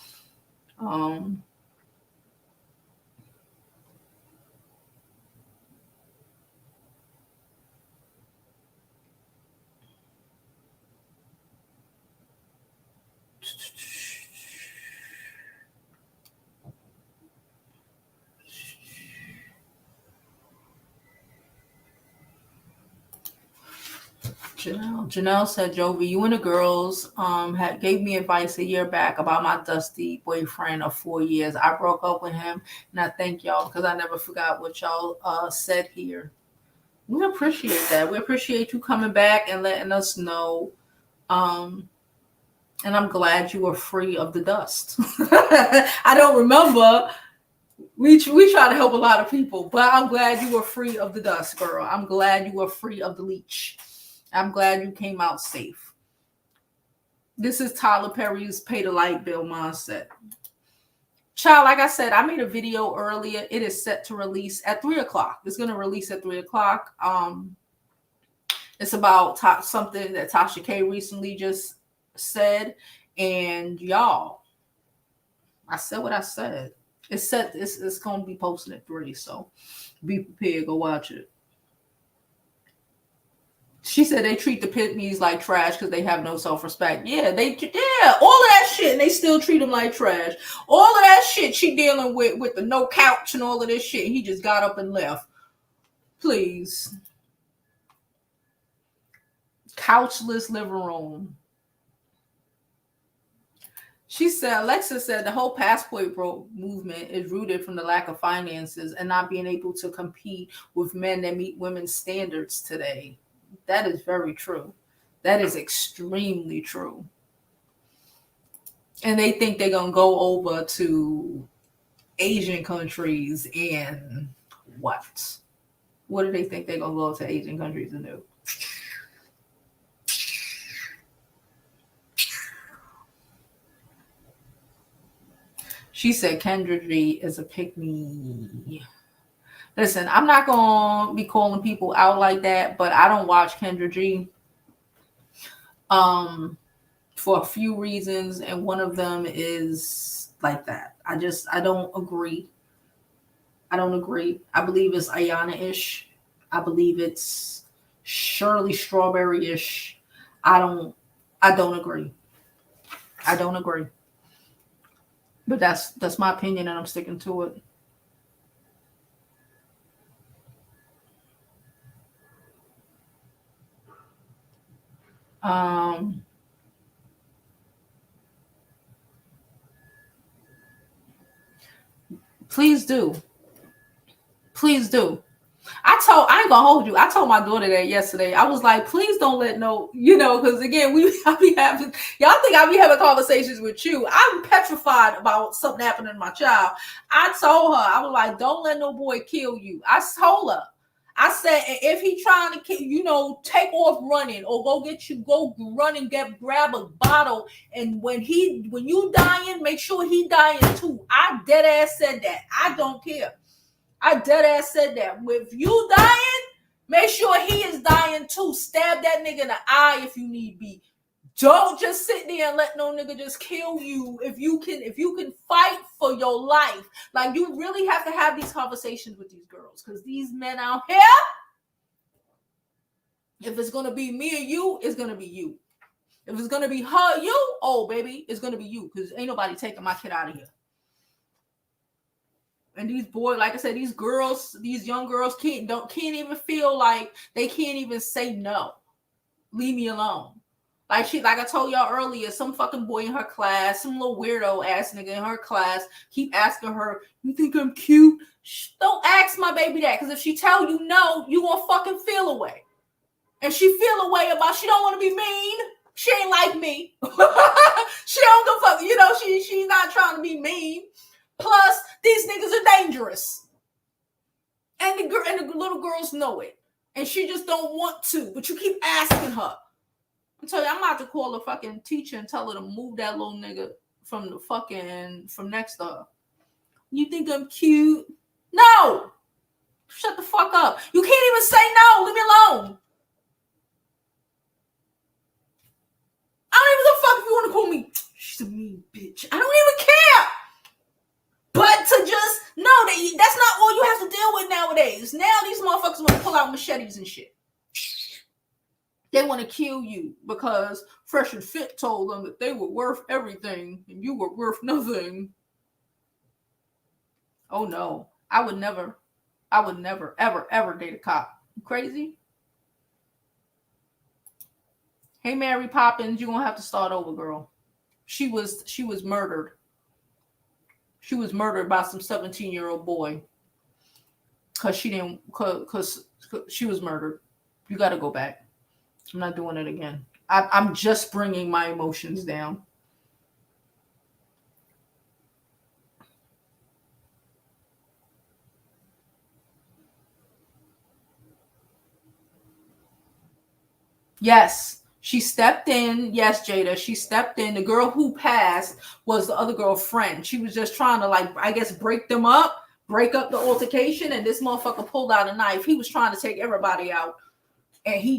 Janelle said, Jovi, you and the girls gave me advice a year back about my dusty boyfriend of 4 years. I broke up with him, and I thank y'all because I never forgot what y'all said here. We appreciate that. We appreciate you coming back and letting us know. And I'm glad you are free of the dust. I don't remember. We try to help a lot of people, but I'm glad you were free of the dust, girl. I'm glad you were free of the leech. I'm glad you came out safe. This is Tyler Perry's pay the light bill mindset. Child, like I said, I made a video earlier. It is set to release at 3:00. It's going to release at 3:00. It's about something that Tasha K recently just said. And y'all, I said what I said. It's set. It's going to be posted at 3. So be prepared. Go watch it. She said they treat the pitme's like trash because they have no self-respect. Yeah, all of that shit, and they still treat them like trash. All of that shit she dealing with the no couch and all of this shit. He just got up and left. Please. Couchless living room. She said, Alexa said the whole passport movement is rooted from the lack of finances and not being able to compete with men that meet women's standards today. That is very true. That is extremely true. And they think they're going to go over to Asian countries and what? What do they think they're going to go to Asian countries and do? She said Kendra G is a pick-me. Listen, I'm not going to be calling people out like that, but I don't watch Kendra G for a few reasons, and one of them is like that. I don't agree. I don't agree. I believe it's Ayana-ish. I believe it's Shirley Strawberry-ish. I don't agree. I don't agree. But that's my opinion, and I'm sticking to it. Please do. Please do. I ain't gonna hold you. I told my daughter that yesterday. I was like, please don't let because again, y'all think I be having conversations with you. I'm petrified about something happening to my child. I told her, I was like, don't let no boy kill you. I told her. I said, if he trying to kill, take off running or go run and grab a bottle. And when you dying, make sure he dying too. I dead ass said that. I don't care. I dead ass said that. If you dying, make sure he is dying too. Stab that nigga in the eye if you need be. Don't just sit there and let no nigga just kill you. If you can fight for your life, like you really have to have these conversations with these girls, because these men out here, if it's gonna be me or you, it's gonna be you. If it's gonna be her, you, oh baby, it's gonna be you, because ain't nobody taking my kid out of here. And these boys, like I said, these young girls can't even feel like they can't even say no. Leave me alone. Like I told y'all earlier, some fucking boy in her class, some little weirdo ass nigga in her class, keep asking her, "You think I'm cute?" Don't ask my baby that, because if she tell you no, you gonna fucking feel away. And she feel away about she don't want to be mean. She ain't like me. She don't give a fuck. You know, she's not trying to be mean. Plus, these niggas are dangerous. And the little girls know it. And she just don't want to. But you keep asking her. I tell you, I'm about to call the fucking teacher and tell her to move that little nigga from next to her. You think I'm cute? No! Shut the fuck up. You can't even say no. Leave me alone. I don't even give a fuck if you want to call me. She's a mean bitch. I don't even care. But to just know that that's not all you have to deal with nowadays. Now these motherfuckers want to pull out machetes and shit. They want to kill you because Fresh and Fit told them that they were worth everything and you were worth nothing. Oh no, I would never, ever date a cop. You crazy? Hey, Mary Poppins, you're gonna have to start over, girl. She was murdered. She was murdered by some 17-year-old boy because she was murdered. You got to go back. I'm not doing it again. I'm just bringing my emotions down. Yes, she stepped in. Yes, Jada, she stepped in. The girl who passed was the other girlfriend. She was just trying to, like, I guess, break up the altercation, and this motherfucker pulled out a knife. He was trying to take everybody out, and he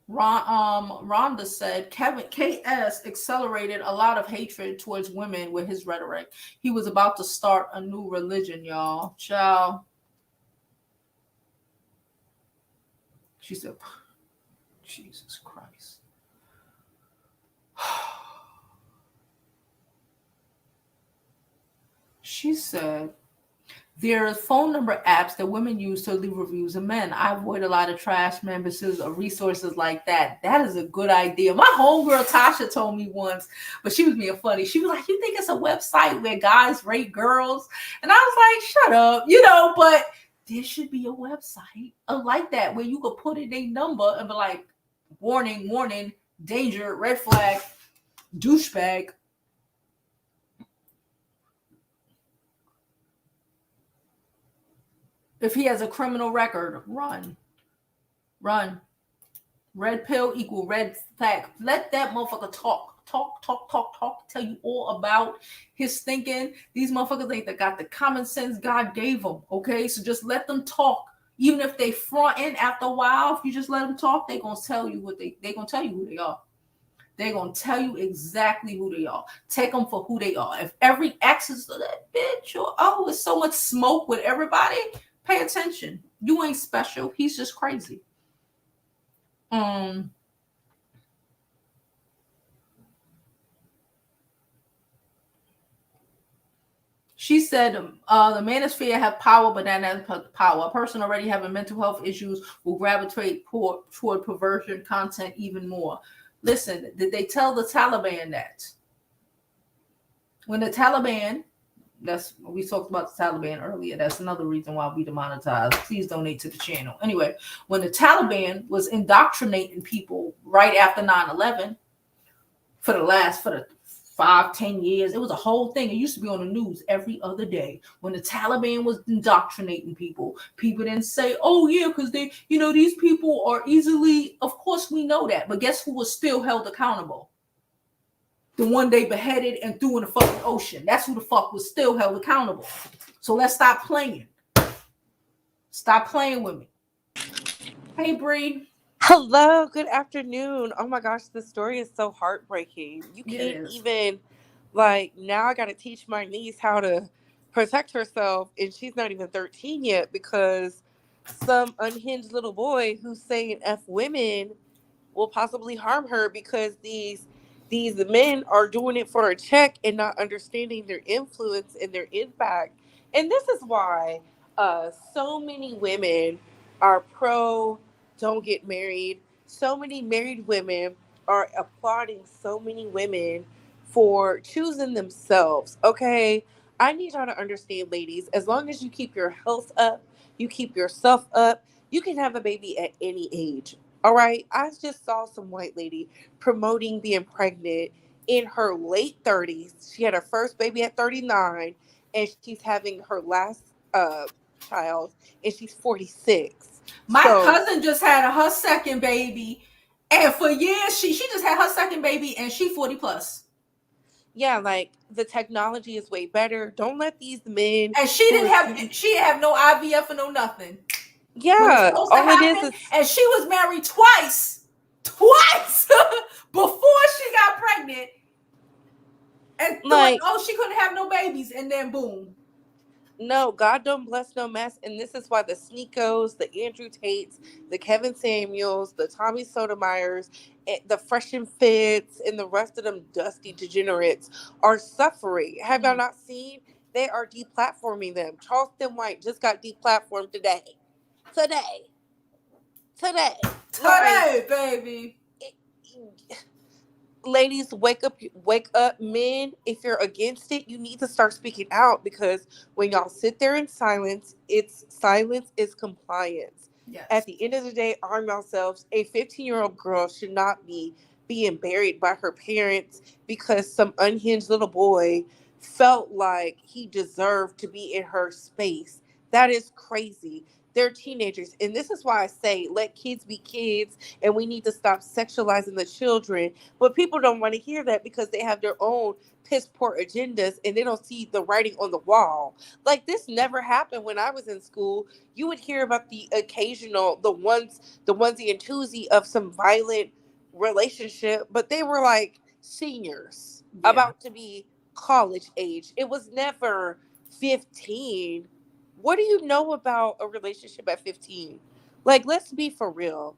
Rhonda said KS accelerated a lot of hatred towards women with his rhetoric. He was about to start a new religion, y'all. Ciao. She said, Jesus Christ. She said, there are phone number apps that women use to leave reviews of men. I avoid a lot of trash memberships or resources like that. That is a good idea. My homegirl Tasha told me once, but she was being funny. She was like, "You think it's a website where guys rate girls?" And I was like, "Shut up," but there should be a website like that where you could put in a number and be like, warning, danger, red flag, douchebag. If he has a criminal record, run. Red pill equal red flag. Let that motherfucker talk, tell you all about his thinking. These motherfuckers ain't got the common sense God gave them, okay? So just let them talk. Even if they front in after a while, if you just let them talk, they gonna tell you they gonna tell you who they are. They're going to tell you exactly who they are. Take them for who they are. If every ex is that bitch or, it's so much smoke with everybody, pay attention. You ain't special. He's just crazy. She said, the manosphere have power, but that has power. A person already having mental health issues will gravitate toward perversion content even more. Listen, did they tell the Taliban that? When the Taliban, we talked about the Taliban earlier. That's another reason why we demonetized. Please donate to the channel. Anyway, when the Taliban was indoctrinating people right after 9/11, for the 5-10 years, it was a whole thing. It used to be on the news every other day. When the Taliban was indoctrinating people didn't say, "Oh yeah, because they, these people are easily." Of course, we know that, but guess who was still held accountable? The one they beheaded and threw in the fucking ocean. That's who the fuck was still held accountable. So let's stop playing. Stop playing with me. Hey, Bree. Hello, good afternoon. Oh my gosh, the story is so heartbreaking. You can't even, now I got to teach my niece how to protect herself, and she's not even 13 yet because some unhinged little boy who's saying F women will possibly harm her because these men are doing it for a check and not understanding their influence and their impact. And this is why so many women are pro don't get married. So many married women are applauding so many women for choosing themselves. Okay, I need y'all to understand, ladies, as long as you keep your health up, you keep yourself up, you can have a baby at any age. All right. I just saw some white lady promoting being pregnant in her late 30s. She had her first baby at 39, and she's having her last child, and she's 46. My So, cousin just had her second baby, and for years she just had her second baby, and she 40 plus. yeah, like the technology is way better. Don't let these men. And she didn't have no IVF or no nothing. Yeah, Supposed all to it happen, is. and she was married twice before she got pregnant, and Like, thought, oh, she couldn't have no babies, and then boom. no, God don't bless no mess. And this is why the Sneakos, the Andrew Tates, the Kevin Samuels, the Tommy Sotomayers, the Fresh and Fits, and the rest of them dusty degenerates are suffering. Have y'all not seen? They are deplatforming them. Charleston White just got deplatformed today. Today. Today, baby. Ladies, wake up. Men, if you're against it, you need to start speaking out, because when y'all sit there in silence, silence is compliance. Yes. At the end of the day, arm yourselves. A 15-year-old girl should not be being buried by her parents because some unhinged little boy felt like he deserved to be in her space. That is crazy. They're teenagers, and this is why I say let kids be kids, and we need to stop sexualizing the children. But people don't want to hear that because they have their own piss poor agendas, and they don't see the writing on the wall. Like, this never happened when I was in school. You would hear about the occasional, the onesie and twosie of some violent relationship, but they were like seniors about to be college age. It was never 15. What do you know about a relationship at 15? Like, let's be for real.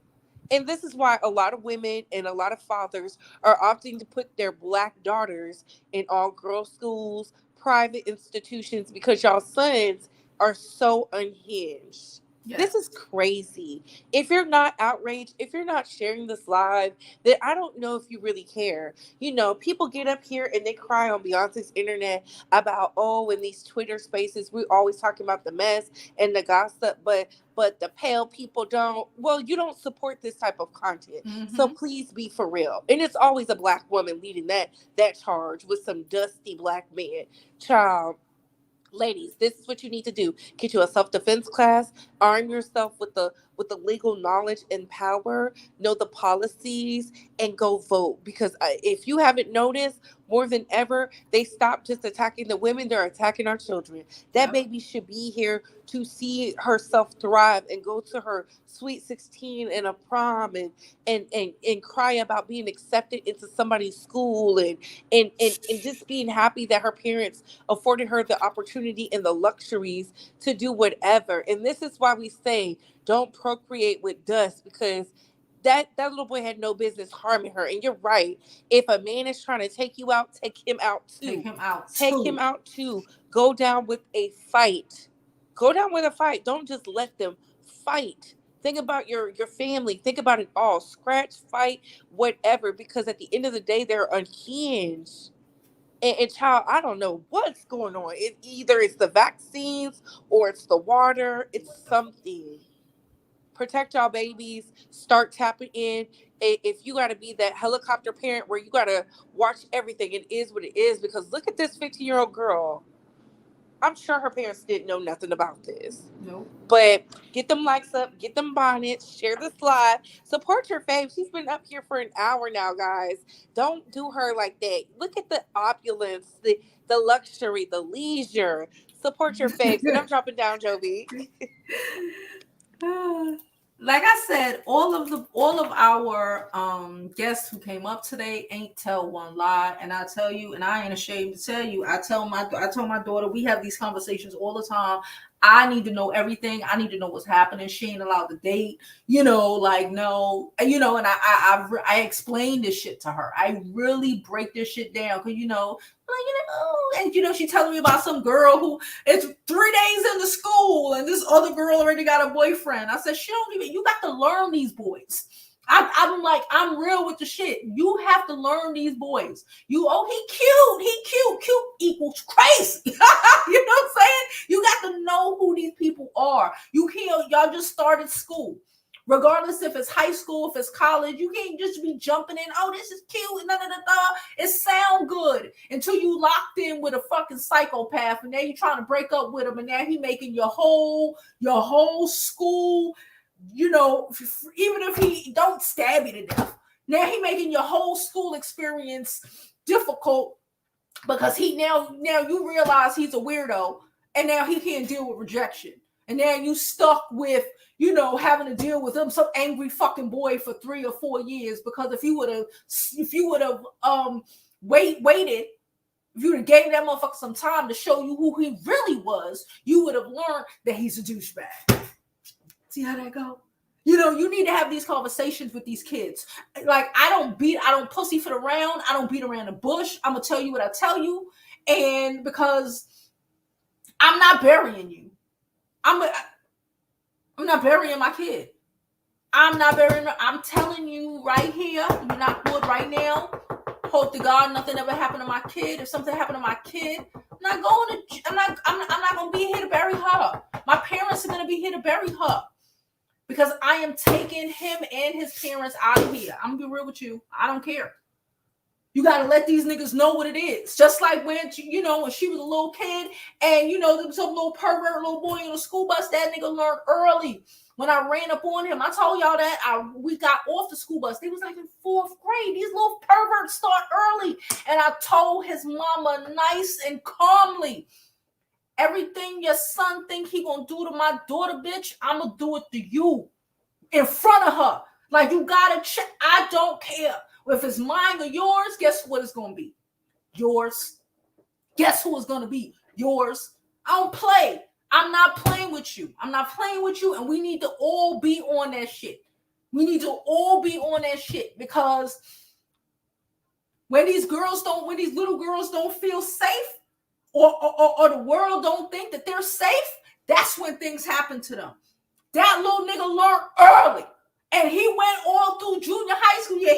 And this is why a lot of women and a lot of fathers are opting to put their black daughters in all girls schools, private institutions, because y'all sons are so unhinged. Yes. This is crazy. If you're not outraged, if you're not sharing this live, then I don't know if you really care. You know, people get up here and they cry on Beyonce's internet about, oh, in these Twitter spaces, we're always talking about the mess and the gossip, but the pale people don't. Well, you don't support this type of content. Mm-hmm. So please be for real. And it's always a black woman leading that charge with some dusty black man. Child, ladies, this is what you need to do. Get you a self-defense class, arm yourself with the legal knowledge and power, know the policies, and go vote. Because if you haven't noticed, more than ever, they stopped just attacking the women, they're attacking our children. That baby should be here to see herself thrive and go to her sweet 16 and a prom and cry about being accepted into somebody's school and just being happy that her parents afforded her the opportunity and the luxuries to do whatever. And this is why we say don't procreate with dust, because that little boy had no business harming her. And you're right. If a man is trying to take you out, take him out too. Take him out too. Go down with a fight. Don't just let them fight. Think about your family. Think about it all. Scratch, fight, whatever. Because at the end of the day, they're unhinged. And child, I don't know what's going on. Either it's the vaccines or it's the water. It's something. Protect y'all babies. Start tapping in. If you got to be that helicopter parent where you got to watch everything, it is what it is. Because look at this 15-year-old girl. I'm sure her parents didn't know nothing about this. Nope. But get them likes up, get them bonnets, share the slide, support your fave. She's been up here for an hour now, guys. Don't do her like that. Look at the opulence, the luxury, the leisure. Support your faves. And I'm dropping down, Jovi. Like I said, all of our guests who came up today ain't tell one lie, and I tell you, and I ain't ashamed to tell you. I told my daughter, we have these conversations all the time. I need to know everything. I need to know what's happening. She ain't allowed to date, like, no, and I explained this shit to her. I really break this shit down because, and she telling me about some girl who it's 3 days into school and this other girl already got a boyfriend. I said, you got to learn these boys. I'm real with the shit. You have to learn these boys. He cute equals crazy. You know what I'm saying? You got to know who these people are. Y'all just started school. Regardless if it's high school, if it's college, you can't just be jumping in. Oh, this is cute. It sound good until you locked in with a fucking psychopath, and now you're trying to break up with him, and now he making your whole school. Even if he don't stab you to death, now he making your whole school experience difficult because now you realize he's a weirdo, and now he can't deal with rejection, and now you stuck with having to deal with him, some angry fucking boy for 3 or 4 years. Because if you would have waited, if you would have gave that motherfucker some time to show you who he really was, you would have learned that he's a douchebag. See how that go? You need to have these conversations with these kids. Like, I don't pussyfoot around. I don't beat around the bush. I'm going to tell you what I tell you. And because I'm not burying you. I'm not burying my kid. I'm telling you right here, you're not good right now. Hope to God nothing ever happened to my kid. If something happened to my kid, I'm not going to be here to bury her. My parents are going to be here to bury her. Because I am taking him and his parents out of here. I'm going to be real with you. I don't care. You got to let these niggas know what it is. Just like when, when she was a little kid and, there was some little pervert little boy on the school bus, that nigga learned early. When I ran up on him, I told y'all that we got off the school bus. They was like in 4th grade. These little perverts start early. And I told his mama nice and calmly, everything your son think he gonna do to my daughter, bitch, I'm gonna do it to you in front of her. Like, you gotta check. I don't care. If it's mine or yours, guess what it's going to be? Yours. Guess who it's going to be? Yours. I don't play. I'm not playing with you. And we need to all be on that shit. Because when these little girls don't feel safe or the world don't think that they're safe, that's when things happen to them. That little nigga learned early. And he went all through junior high school. Yeah,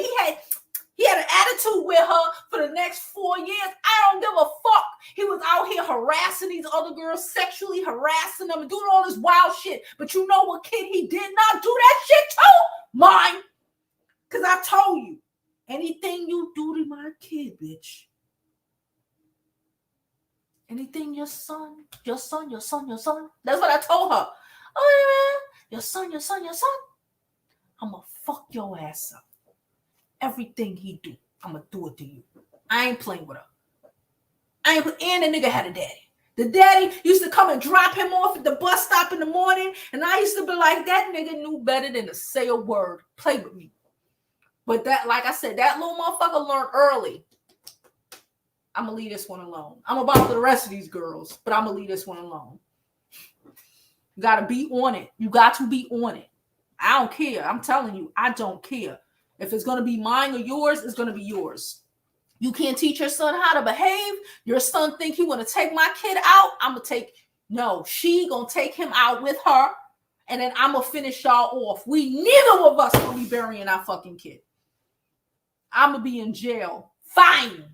he had an attitude with her for the next 4 years. I don't give a fuck. He was out here harassing these other girls, sexually harassing them and doing all this wild shit. But you know what kid he did not do that shit to? Mine. Because I told you, anything you do to my kid, bitch. Anything your son. That's what I told her. Oh, yeah, your son. I'm going to fuck your ass up. Everything he do, I'm going to do it to you. I ain't playing with her. And the nigga had a daddy. The daddy used to come and drop him off at the bus stop in the morning. And I used to be like, that nigga knew better than to say a word. Play with me. But that, like I said, that little motherfucker learned early. I'm going to leave this one alone. I'm about for the rest of these girls, but I'm going to leave this one alone. You got to be on it. You got to be on it. I don't care. I'm telling you, I don't care. If it's going to be mine or yours, it's going to be yours. You can't teach your son how to behave. Your son think he want to take my kid out. No, she going to take him out with her. And then I'm going to finish y'all off. Neither of us will be burying our fucking kid. I'm going to be in jail. Fine.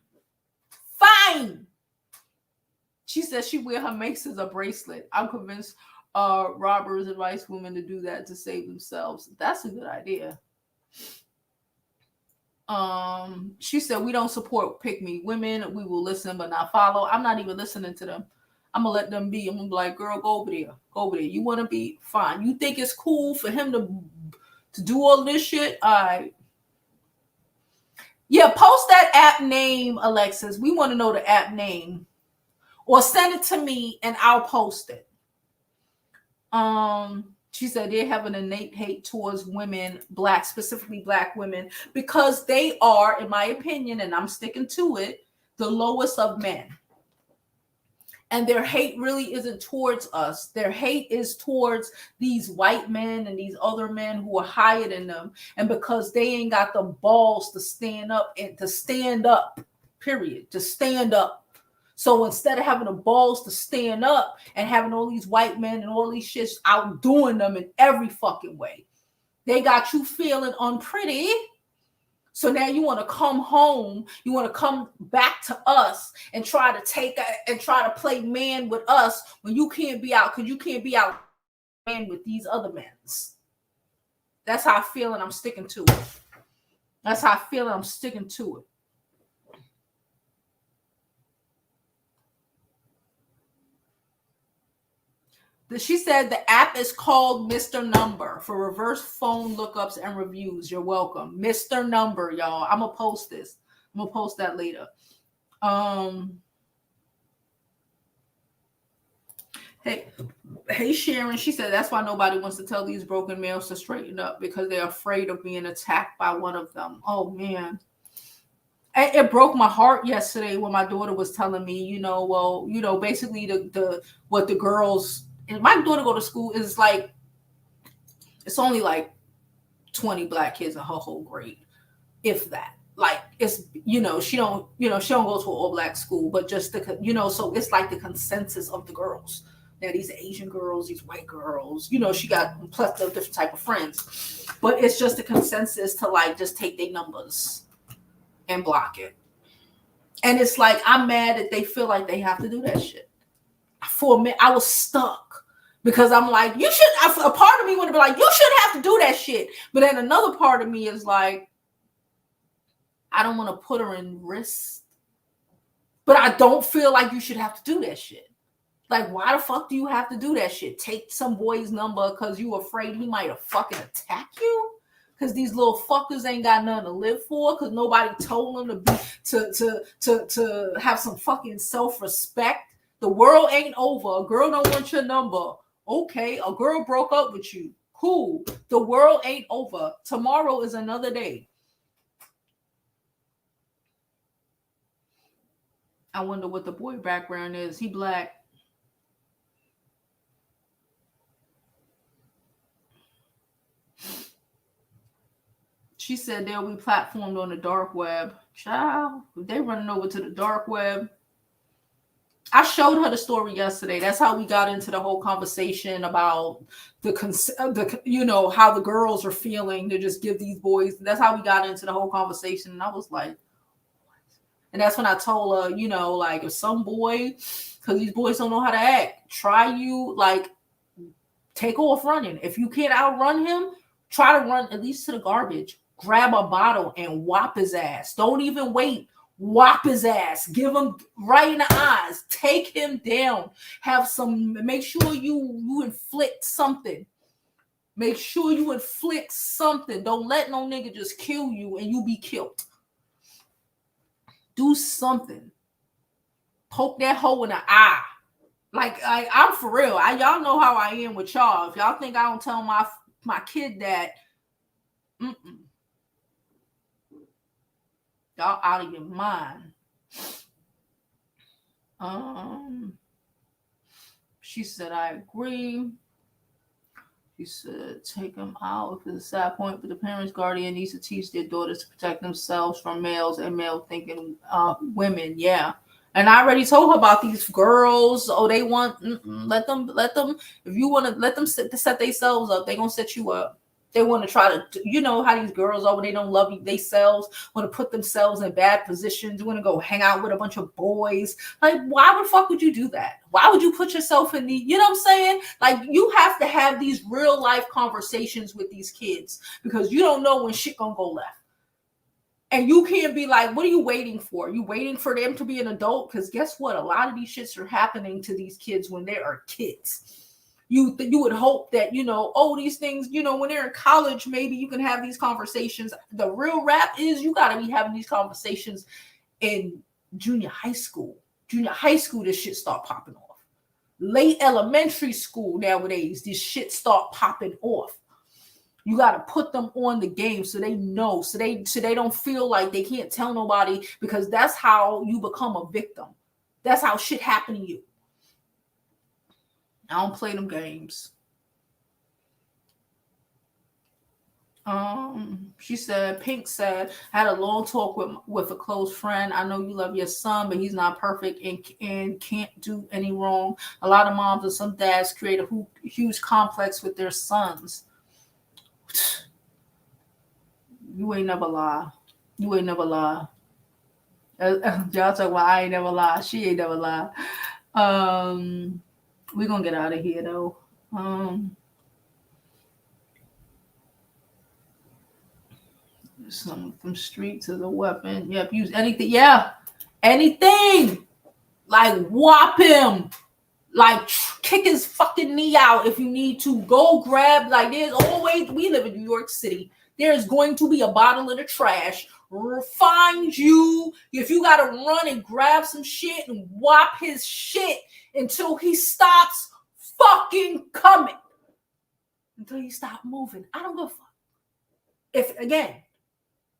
She says she wear her makes as a bracelet. I'm convinced robbers advise women to do that to save themselves. That's a good idea. She said we don't support pick me women. We will listen but not follow. I'm not even listening to them. I'm gonna let them be. I'm gonna be like, girl, go over there. You want to be fine. You think it's cool for him to do all this shit? All right. Yeah, post that app name, Alexis. We want to know the app name. Or send it to me and I'll post it. She said they have an innate hate towards women, specifically black women, because they are, in my opinion, and I'm sticking to it, the lowest of men. And their hate really isn't towards us. Their hate is towards these white men and these other men who are higher than them. And because they ain't got the balls to stand up, period, to stand up. So instead of having the balls to stand up and having all these white men and all these shits outdoing them in every fucking way, they got you feeling unpretty. So now you want to come home, you want to come back to us and try to play man with us when you can't be out, because you can't be out man with these other men. That's how I feel, and I'm sticking to it. That's how I feel, and I'm sticking to it. She said the app is called Mr. Number for reverse phone lookups and reviews. You're welcome. Mr. Number, y'all. I'm going to post this. I'm going to post that later. Hey, Sharon. She said that's why nobody wants to tell these broken males to straighten up, because they're afraid of being attacked by one of them. Oh, man. It broke my heart yesterday when my daughter was telling me, basically what the girls... And my daughter go to school is like, it's only like 20 black kids in her whole grade, if that. Like, it's, she don't go to an all black school, but just so it's like the consensus of the girls. Now these Asian girls, these white girls, she got a plethora of different type of friends, but it's just a consensus to like just take their numbers and block it. And it's like, I'm mad that they feel like they have to do that shit. For a minute, I was stuck because I'm like, a part of me would be like, you shouldn't have to do that shit. But then another part of me is like, I don't want to put her in risk. But I don't feel like you should have to do that shit. Like, why the fuck do you have to do that shit? Take some boy's number because you afraid he might have fucking attack you? Because these little fuckers ain't got nothing to live for, because nobody told them to have some fucking self-respect. The world ain't over. A girl don't want your number. Okay, a girl broke up with you. Cool. The world ain't over. Tomorrow is another day. I wonder what the boy background is. He black. She said they'll be platformed on the dark web. Child, if they running over to the dark web. I showed her the story yesterday. That's how we got into the whole conversation about how the girls are feeling to just give these boys. That's how we got into the whole conversation. And I was like, what? And that's when I told her, like if some boy, because these boys don't know how to act, take off running. If you can't outrun him, try to run at least to the garbage. Grab a bottle and whop his ass. Don't even wait. Whop his ass. Give him right in the eyes. Take him down. Make sure you inflict something. Make sure you inflict something. Don't let no nigga just kill you and you be killed. Do something. Poke that hole in the eye. Like I'm for real. Y'all know how I am with y'all. If y'all think I don't tell my kid that, y'all out of your mind. She said, I agree. She said, take them out if it's a sad point, but the parents' guardian needs to teach their daughters to protect themselves from males and male-thinking women. Yeah. And I already told her about these girls. Oh, they want, let them, if you want to let them set themselves up, they're going to set you up. They want to try to, how these girls are when they don't love you, they selves want to put themselves in bad positions, want to go hang out with a bunch of boys. Like, why the fuck would you do that? Why would you put yourself in you know what I'm saying? Like, you have to have these real life conversations with these kids because you don't know when shit gonna go left. And you can't be like, what are you waiting for? You waiting for them to be an adult? Because guess what? A lot of these shits are happening to these kids when they are kids. You would hope that, these things, when they're in college, maybe you can have these conversations. The real rap is you got to be having these conversations in junior high school. Junior high school, this shit start popping off. Late elementary school nowadays, this shit start popping off. You got to put them on the game so they know, so they don't feel like they can't tell nobody, because that's how you become a victim. That's how shit happened to you. I don't play them games. She said, Pink said, I had a long talk with a close friend. I know you love your son, but he's not perfect and can't do any wrong. A lot of moms and some dads create a huge complex with their sons. You ain't never lie. You ain't never lie. Y'all talk about I ain't never lie. She ain't never lie. We're gonna get out of here though. Some from street to the weapon. Yep, use anything. Yeah, anything. Like whop him. Like kick his fucking knee out if you need to. Go grab. Like there's always. We live in New York City. There's going to be a bottle in the trash. Find you. If you gotta run and grab some shit and whop his shit until he stops fucking coming. Until he stops moving. I don't give a fuck.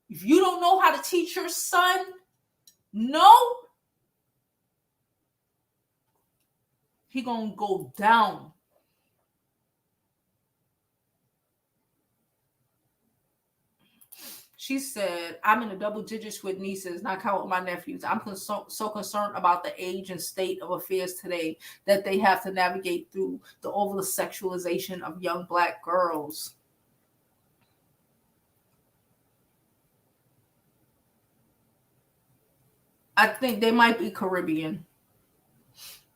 If you don't know how to teach your son, no, he gonna go down. She said, I'm in the double digits with nieces, not counting my nephews. I'm so concerned about the age and state of affairs today that they have to navigate through the over sexualization of young Black girls. I think they might be Caribbean.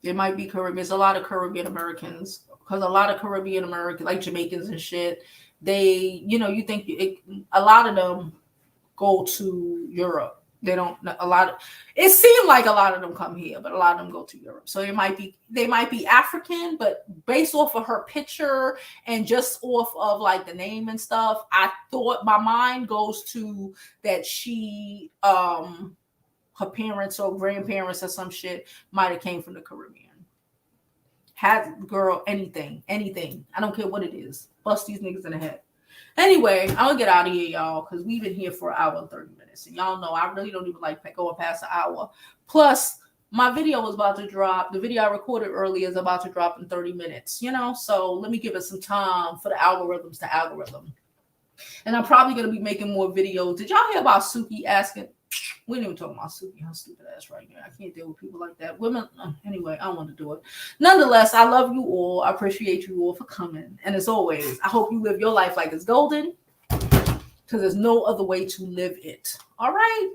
They might be Caribbean. There's a lot of Caribbean Americans, because a lot of Caribbean Americans, like Jamaicans and shit, they, you think a lot of them go to Europe. They don't, it seemed like a lot of them come here, but a lot of them go to Europe. So they might be African, but based off of her picture and just off of like the name and stuff, I thought my mind goes to that she, her parents or grandparents or some shit might have came from the Caribbean. Had girl, anything. I don't care what it is. Bust these niggas in the head. Anyway, I'm gonna get out of here, y'all, because we've been here for an hour and 30 minutes. And y'all know I really don't even like going past an hour. Plus, my video was about to drop. The video I recorded earlier is about to drop in 30 minutes, So let me give it some time for the algorithms to algorithm. And I'm probably gonna be making more videos. Did y'all hear about Suki asking? We didn't even talk about Suki, her stupid ass right now. I can't deal with people like that. Women, anyway, I don't want to do it. Nonetheless, I love you all. I appreciate you all for coming. And as always, I hope you live your life like it's golden, because there's no other way to live it. All right.